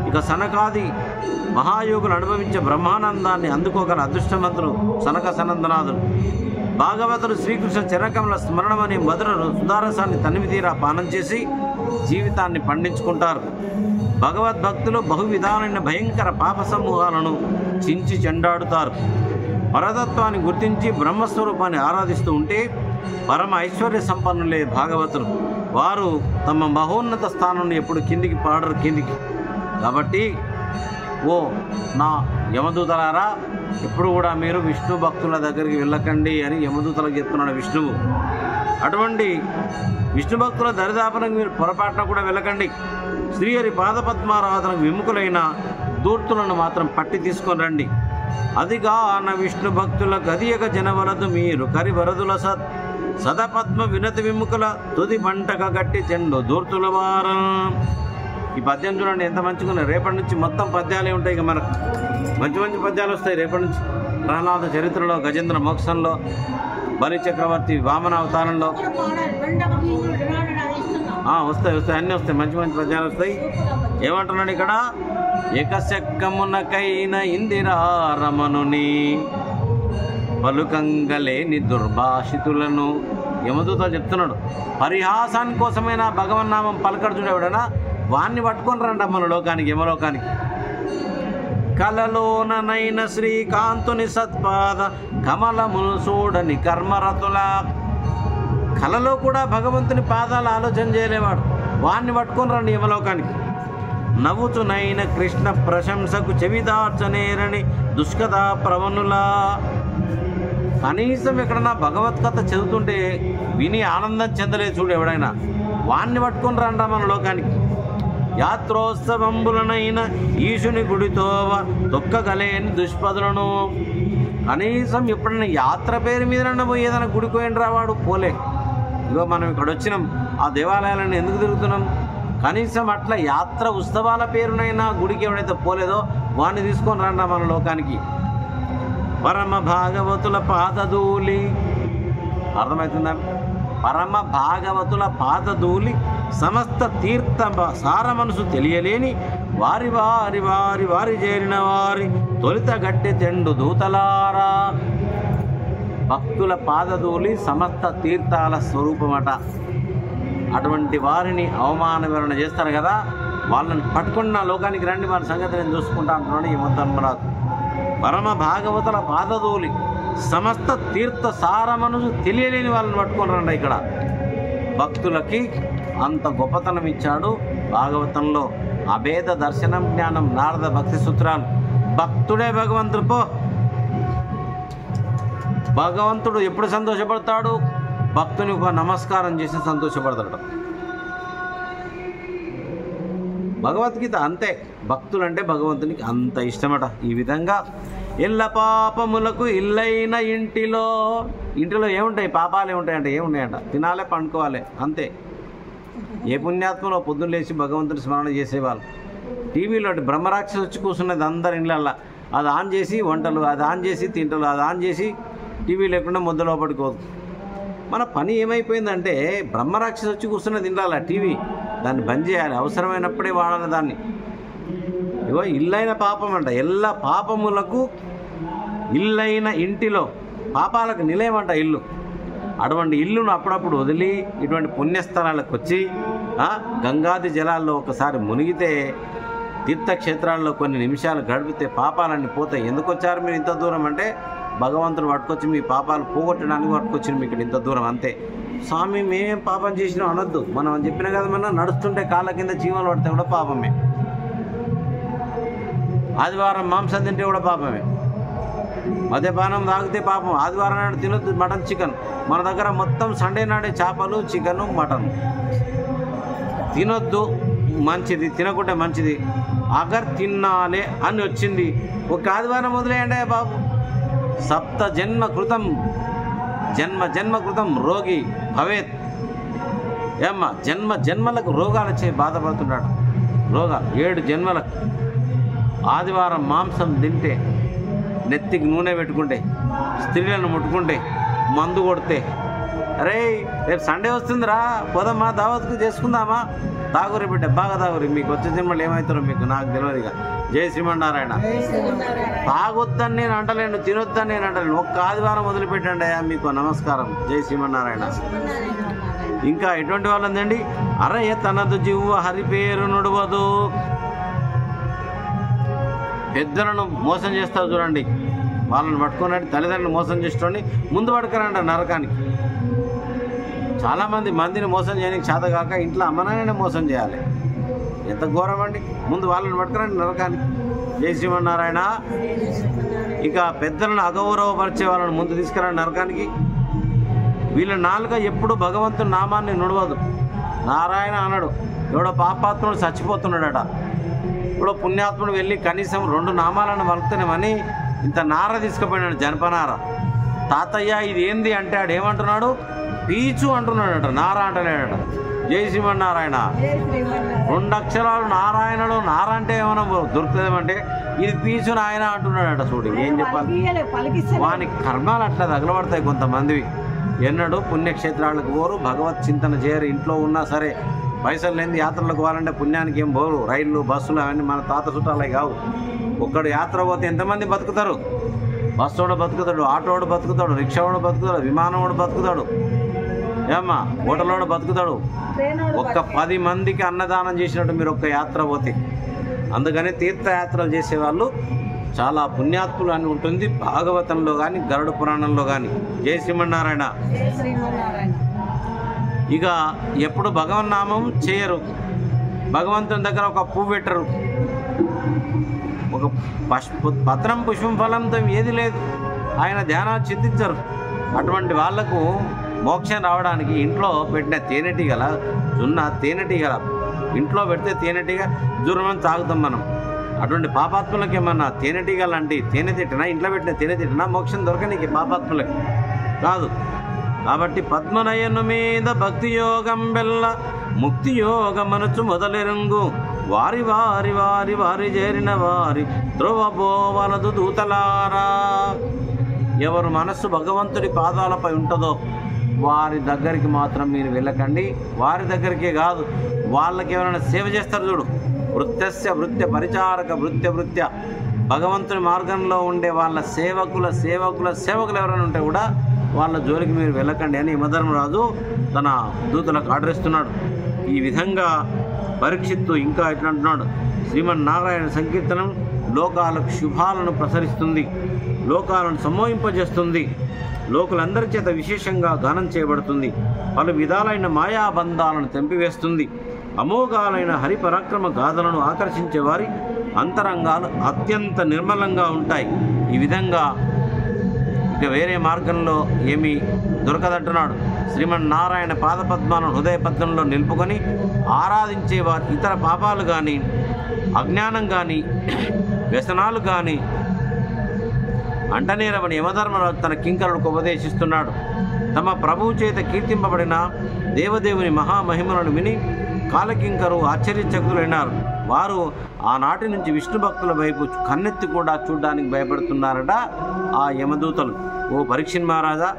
ఇక సనకాది మహాయోగులు అనుభవించే బ్రహ్మానందాన్ని అందుకోగల అదృష్టవంతులు సనక సనందనాథులు. భాగవతులు శ్రీకృష్ణ చరణకమల స్మరణమని మధుర సుధారసాన్ని తనివి తీరా పానం చేసి జీవితాన్ని పండించుకుంటారు. భగవద్భక్తులు బహు విధాలైన భయంకర పాప సమూహాలను చించి చెండాడుతారు. పరతత్వాన్ని గుర్తించి బ్రహ్మస్వరూపాన్ని ఆరాధిస్తూ ఉంటే పరమ ఐశ్వర్య సంపన్నులే భాగవతులు. వారు తమ మహోన్నత స్థానం ఎప్పుడు కిందికి పాడరు కిందికి. కాబట్టి ఓ నా యమదూతలారా, ఎప్పుడు కూడా మీరు విష్ణు భక్తుల దగ్గరికి వెళ్ళకండి అని యమదూతలకు చెప్తున్నాడు విష్ణువు. అటువంటి విష్ణు భక్తుల దరిదాపనకు మీరు పొరపాటున కూడా వెళ్ళకండి. శ్రీహరి పాదపద్మారాధనకు విముఖులైన దూర్తులను మాత్రం పట్టి తీసుకొని రండి. అదిగా అన్న విష్ణు భక్తుల గదియక జనవలదు మీరు కరివరదుల సదపద్మ వినతి విముఖుల తుది పంటక గట్టి చెండు దూర్తుల వారం. ఈ పద్యం చూడండి ఎంత మంచిగా ఉన్నాయి. రేపటి నుంచి మొత్తం పద్యాలే ఉంటాయి. ఇక మనకు మంచి మంచి పద్యాలు వస్తాయి రేపటి నుంచి. ప్రహ్లాద చరిత్రలో, గజేంద్ర మోక్షంలో, బలి చక్రవర్తి వామన అవతారంలో వస్తాయి అన్నీ వస్తాయి, మంచి మంచి పద్యాలు వస్తాయి. ఏమంటున్నాడు ఇక్కడ? ఏకశక్కమునకైన ఇందిరారమణుని పలుకంగలేని దుర్భాషితులను యమదూతలు చెప్తున్నాడు. పరిహాసాని కోసమైనా భగవన్నామం పలకడు చూడేవాడనా, వాణ్ణి పట్టుకొని రండి మన లోకానికి, యమలోకానికి. కలలోననైన శ్రీకాంతుని సత్పాద కమలములు చూడని కర్మరతుల. కలలో కూడా భగవంతుని పాదాలు ఆలోచన చేయలేవాడు, వాణ్ణి పట్టుకొని రండి యమలోకానికి. నవ్వుచునైన కృష్ణ ప్రశంసకు చెవిదార్చనేరని దుష్కథా ప్రవణులా. కనీసం ఎక్కడన్నా భగవద్గత చదువుతుంటే విని ఆనందం చెందలేదు చూడు ఎవడైనా, వాణ్ణి పట్టుకొని రండి మన లోకానికి. యాత్రోత్సవంబులనైన ఈశుని గుడితోవ తొక్కగలేని దుష్పదులను. కనీసం ఎప్పుడైనా యాత్ర పేరు మీద పోయి ఏదైనా గుడికి పోయినరా వాడు పోలే. ఇగో మనం ఇక్కడ వచ్చినాం, ఆ దేవాలయాలను ఎందుకు తిరుగుతున్నాం? కనీసం అట్లా యాత్ర ఉత్సవాల పేరునైనా గుడికి ఎవడైతే పోలేదో వాడిని తీసుకొని రండి మన లోకానికి. పరమ భాగవతుల పాదధూళి, అర్థమవుతుందా? పరమ భాగవతుల పాదధూళి సమస్త తీర్థ సార మనసు తెలియలేని వారి వారి వారి వారి చేరిన వారి తొలిత గట్టి తెండు దూతలారా. భక్తుల పాదధూళి సమస్త తీర్థాల స్వరూపమట. అటువంటి వారిని అవమాన వివరణ చేస్తారు కదా, వాళ్ళని పట్టుకున్న లోకానికి రండి, మన సంగతి నేను చూసుకుంటా అంటున్నాడు ఈ ధర్మరాజు. పరమ భాగవతుల పాదధూళి సమస్త తీర్థ సార మనసు తెలియలేని వాళ్ళని పట్టుకొని రండి. ఇక్కడ భక్తులకి అంత గొప్పతనం ఇచ్చాడు భాగవతంలో. అభేద దర్శనం జ్ఞానం నారద భక్తి సూత్రాలు. భక్తుడే భగవంతుడు. పో, భగవంతుడు ఎప్పుడు సంతోషపడతాడు? భక్తుని ఒక నమస్కారం చేసి సంతోషపడతాడు. భగవద్గీత అంతే. భక్తులంటే భగవంతునికి అంత ఇష్టమట. ఈ విధంగా ఎల్ల పాపములకు ఇల్లైన ఇంటిలో ఏముంటాయి? పాపాలు ఏముంటాయంటే ఏమున్నాయంట? తినాలే, పండుకోవాలి, అంతే. ఏ పుణ్యాత్మలో పొద్దున్న లేచి భగవంతుని స్మరణ చేసేవాళ్ళు. టీవీలో బ్రహ్మరాక్షసు వచ్చి కూర్చున్నది అందరి ఇళ్ళల్లో. అది ఆన్ చేసి వంటలు, అది ఆన్ చేసి తింటలు, అది ఆన్ చేసి టీవీ లేకుండా ముద్దలో పడుకోదు. మన పని ఏమైపోయిందంటే బ్రహ్మరాక్షసు వచ్చి కూర్చున్నది ఇళ్ళ టీవీ, దాన్ని బంద్ చేయాలి, అవసరమైనప్పుడే వాడాలి దాన్ని. ఇగో ఇల్లైన పాపం అంట. ఎల్ల పాపములకు ఇల్లైన ఇంటిలో, పాపాలకు నిలయమంట ఇల్లు. అటువంటి ఇల్లును అప్పుడప్పుడు వదిలి ఇటువంటి పుణ్యస్థలాలకు వచ్చి గంగాది జలాల్లో ఒకసారి మునిగితే, తీర్థక్షేత్రాల్లో కొన్ని నిమిషాలు గడిపితే పాపాలన్నీ పోతాయి. ఎందుకు వచ్చారు మీరు ఇంత దూరం అంటే, భగవంతుడు పట్టుకొచ్చి మీ పాపాలు పోగొట్టడానికి పట్టుకొచ్చింది మీకు ఇంత దూరం, అంతే. స్వామి మేమేం పాపం చేసినాం అనొద్దు. మనం చెప్పినా కదా, మన నడుస్తుంటే కాళ్ళ కింద చీమలు పడితే కూడా పాపమే. ఆదివారం మాంసం తింటే కూడా పాపమే. మద్యపానం తాగితే పాపం. ఆదివారం నాడు తినొద్దు మటన్, చికెన్. మన దగ్గర మొత్తం సండే నాడే చేపలు, చికెను, మటన్ తినొద్దు. మంచిది, తినకుంటే మంచిది. అగర్ తిన్నాలే అని వచ్చింది. ఒక ఆదివారం వదిలేయండి బాబు. సప్త జన్మ కృతం జన్మ కృతం రోగి భవేత్. ఏమ్మా, జన్మలకు రోగాలు వచ్చి బాధపడుతున్నాడు. రోగాలు 7 జన్మలకు. ఆదివారం మాంసం తింటే, నెత్తికి నూనె పెట్టుకుంటే, స్త్రీలను ముట్టుకుంటే, మందు కొడితే, అరే రేపు సండే వస్తుందిరా పోదమ్మా దావత్కు చేసుకుందామా, తాగురి బిడ్డ బాగా తాగురి, మీకు వచ్చే జన్మలు ఏమవుతారో మీకు నాకు తెలియదుగా. జై శ్రీమన్నారాయణ. తాగొద్దని నేను అంటలేను, తినొద్దని నేను అంటలేను. ఒక్క ఆదివారం వదిలిపెట్టండి అయ్యా, మీకు నమస్కారం. జై శ్రీమన్నారాయణ. ఇంకా ఎటువంటి వాళ్ళందండి, అరయ్య తనదు జివ్వ హరి పేరు నుడవదు. పెద్దలను మోసం చేస్తారు చూడండి, వాళ్ళని పట్టుకున్నట్టు తల్లిదండ్రులు మోసం చేసేటోని ముందు పట్టుకురంట నరకానికి. చాలామంది మందిని మోసం చేయడానికి చేతగాక ఇంట్లో అమ్మనాయనే మోసం చేయాలి. ఎంత ఘోరం అండి. ముందు వాళ్ళని పట్టుకురండి నరకానికి. జై శ్రీమన్నారాయణ. ఇక పెద్దలను అగౌరవపరిచే వాళ్ళని ముందు తీసుకురండి నరకానికి. వీళ్ళ నాలుక ఎప్పుడు భగవంతుని నామాన్ని నుడవదు. నారాయణ అన్నాడు. ఎవడో పాపాత్ముడు చచ్చిపోతున్నాడట, ఇప్పుడు పుణ్యాత్ముడు వెళ్ళి కనీసం 2 నామాలను వలుకుతానేమని ఇంత నార తీసుకుపోయినాడు, జనపనార. తాతయ్య ఇది ఏంది అంటే ఆడు ఏమంటున్నాడు, పీచు అంటున్నాడట, నార అంటలేడట. జై శ్రీమన్నారాయణ. 2 అక్షరాలు నారాయణలో నార అంటే ఏమైనా దొరుకుతుందేమంటే ఇది పీచు నాయన అంటున్నాడట. చూడు ఏం చెప్పాలి. వాని కర్మాలు అట్లా తగలబడతాయి కొంతమందివి. ఎన్నడూ పుణ్యక్షేత్రాలకు పోరు, భగవత్ చింతన చేయరు. ఇంట్లో ఉన్నా సరే పైసలు లేని యాత్రలకు పోవాలంటే పుణ్యానికి ఏం పోరు. రైళ్ళు, బస్సులు అవన్నీ మన తాత చుట్టాలే కావు. ఒక్కడు యాత్ర పోతే ఎంతమంది బతుకుతారు? బస్సోడు బతుకుతాడు, ఆటోడు బతుకుతాడు, రిక్షావాడు బతుకుతాడు, విమానవాడు బతుకుతాడు, ఏమ్మా హోటల్లోడు బతుకుతాడు. ఒక్క 10 మందికి అన్నదానం చేసినట్టు మీరు ఒక్క యాత్ర పోతే. అందుకని తీర్థయాత్రలు చేసేవాళ్ళు చాలా పుణ్యాత్ములు అని ఉంటుంది భాగవతంలో కానీ గరుడ పురాణంలో కానీ. జై శ్రీమన్నారాయణ. ఇక ఎప్పుడు భగవన్నామం చేయరు, భగవంతుని దగ్గర ఒక పువ్వు పెట్టరు, ఒక పత్రం పుష్పం ఫలంతో ఏది లేదు, ఆయన ధ్యానాలు చింతించరు. అటువంటి వాళ్లకు మోక్షం రావడానికి ఇంట్లో పెట్టిన తేనెటీగల, జున్న తేనెటీగల ఇంట్లో పెడితే తేనెటీగ దూరం తాగుతాం మనం. అటువంటి పాపాత్ములకి ఏమన్నా తేనెటీగ లాంటి తేనె తిట్టినా, ఇంట్లో పెట్టిన తేనె తిట్టినా మోక్షం దొరకనికి పాపాత్ములకి కాదు. కాబట్టి పద్మనయను మీద భక్తి యోగం బెల్ల ముక్తి యోగమనుచు మొదలెరుంగు వారి వారి వారి వారి చేరిన వారి ధ్రువబోవలదు దూతలారా. ఎవరు మనస్సు భగవంతుడి పాదాలపై ఉంటుందో వారి దగ్గరికి మాత్రం మీరు వెళ్ళకండి. వారి దగ్గరికే కాదు, వాళ్ళకి ఎవరైనా సేవ చేస్తారు చూడు, వృత్యస్య వృత్య పరిచారక వృత్య భగవంతుని మార్గంలో ఉండే వాళ్ళ సేవకులు ఎవరైనా ఉంటే కూడా వాళ్ళ జోలికి మీరు వెళ్ళకండి అని యమధర్మరాజు తన దూతలకు ఆర్డర్ ఇస్తున్నాడు. ఈ విధంగా పరీక్షిత్తు ఇంకా ఎట్లా అంటున్నాడు, శ్రీమన్నారాయణ సంకీర్తనం లోకాలకు శుభాలను ప్రసరిస్తుంది, లోకాలను సమ్మోహింపజేస్తుంది, లోకులందరి చేత విశేషంగా గానం చేయబడుతుంది, పలు విధాలైన మాయాబంధాలను తెంపివేస్తుంది, అమోఘాలైన హరిపరాక్రమ గాథలను ఆకర్షించే వారి అంతరంగాలు అత్యంత నిర్మలంగా ఉంటాయి. ఈ విధంగా ఇక వేరే మార్గంలో ఏమీ దొరకదంటున్నాడు. శ్రీమన్నారాయణ పాదపద్మాలను హృదయ పద్మంలో నిలుపుకొని ఆరాధించేవారు ఇతర పాపాలు కానీ, అజ్ఞానం కానీ, వ్యసనాలు కానీ అంటనేరవని యమధర్మరాజు తన కింకరులకు ఉపదేశిస్తున్నాడు. తమ ప్రభువు చేత కీర్తింపబడిన దేవదేవుని మహామహిమలను విని కాలకింకరు ఆశ్చర్యచకులైనారు. వారు ఆనాటి నుంచి విష్ణు భక్తుల వైపు కన్నెత్తి కూడా చూడడానికి భయపడుతున్నారట ఆ యమదూతలు. ఓ పరీక్షిత్ మహారాజా,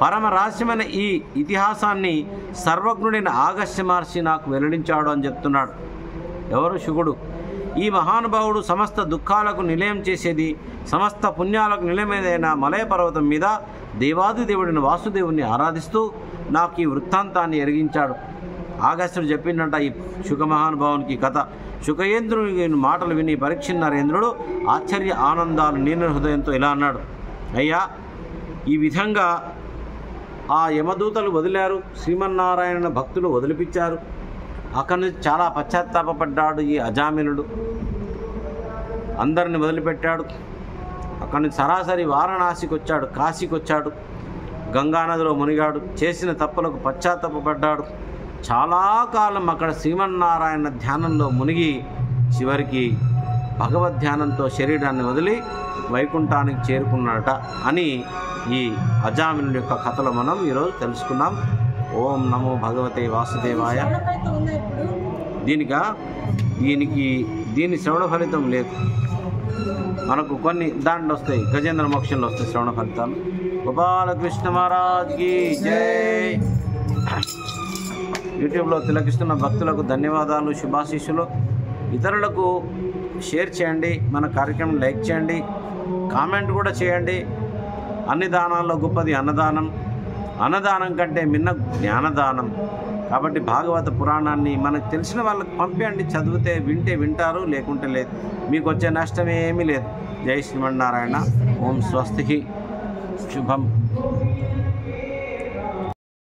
పరమ రహస్యమైన ఈ ఇతిహాసాన్ని సర్వజ్ఞుడైన ఆగస్త్య మహర్షి నాకు వెల్లడించాడు అని చెప్తున్నాడు. ఎవరు? శుకుడు. ఈ మహానుభావుడు సమస్త దుఃఖాలకు నిలయం చేసేది, సమస్త పుణ్యాలకు నిలయమైన మలయ పర్వతం మీద దేవాదిదేవుడిని వాసుదేవుని ఆరాధిస్తూ నాకు ఈ వృత్తాంతాన్ని ఎరిగించాడు. ఆగస్త్యుడు చెప్పిందంట ఈ శుక మహానుభావునికి కథ. శుకయేంద్రుని మాటలు విని పరీక్షిత్ నరేంద్రుడు ఆశ్చర్య ఆనందాలు నీన హృదయంతో ఇలా అన్నాడు, అయ్యా, ఈ విధంగా ఆ యమదూతలు వదిలారు, శ్రీమన్నారాయణ భక్తులు వదిలిపించారు. అక్కడి నుంచి చాలా పశ్చాత్తాపడ్డాడు ఈ అజామినుడు, అందరిని వదిలిపెట్టాడు. అక్కడి నుంచి సరాసరి వారణాసికి వచ్చాడు, కాశీకి వచ్చాడు, గంగానదిలో మునిగాడు, చేసిన తప్పులకు పశ్చాత్తాపడ్డాడు. చాలా కాలం అక్కడ శ్రీమన్నారాయణ ధ్యానంలో మునిగి చివరికి భగవద్ ధ్యానంతో శరీరాన్ని వదిలి వైకుంఠానికి చేరుకున్నాడట అని ఈ అజామినుడి యొక్క కథలో మనం ఈరోజు తెలుసుకున్నాం. ఓం నమో భగవతే వాసుదేవాయ. దీని శ్రవణ ఫలితం లేదు, మనకు కొన్ని దాంట్లో వస్తాయి, గజేంద్ర మోక్షంలో వస్తాయి శ్రవణ ఫలితాలు. గోపాలకృష్ణ మహారాజ్కి జై. యూట్యూబ్లో తిలకిస్తున్న భక్తులకు ధన్యవాదాలు, శుభాశీస్సులు. ఇతరులకు షేర్ చేయండి, మన కార్యక్రమం లైక్ చేయండి, కామెంట్ కూడా చేయండి. అన్ని దానాల్లో గొప్పది అన్నదానం, అన్నదానం కంటే మిన్న జ్ఞానదానం. కాబట్టి భాగవత పురాణాన్ని మనకు తెలిసిన వాళ్ళకి పంపించండి, చదివితే వింటే వింటారు, లేకుంటే లేదు. మీకు వచ్చే నష్టం ఏమీ లేదు. జై శ్రీమన్నారాయణ. ఓం స్వస్తికి. శుభం.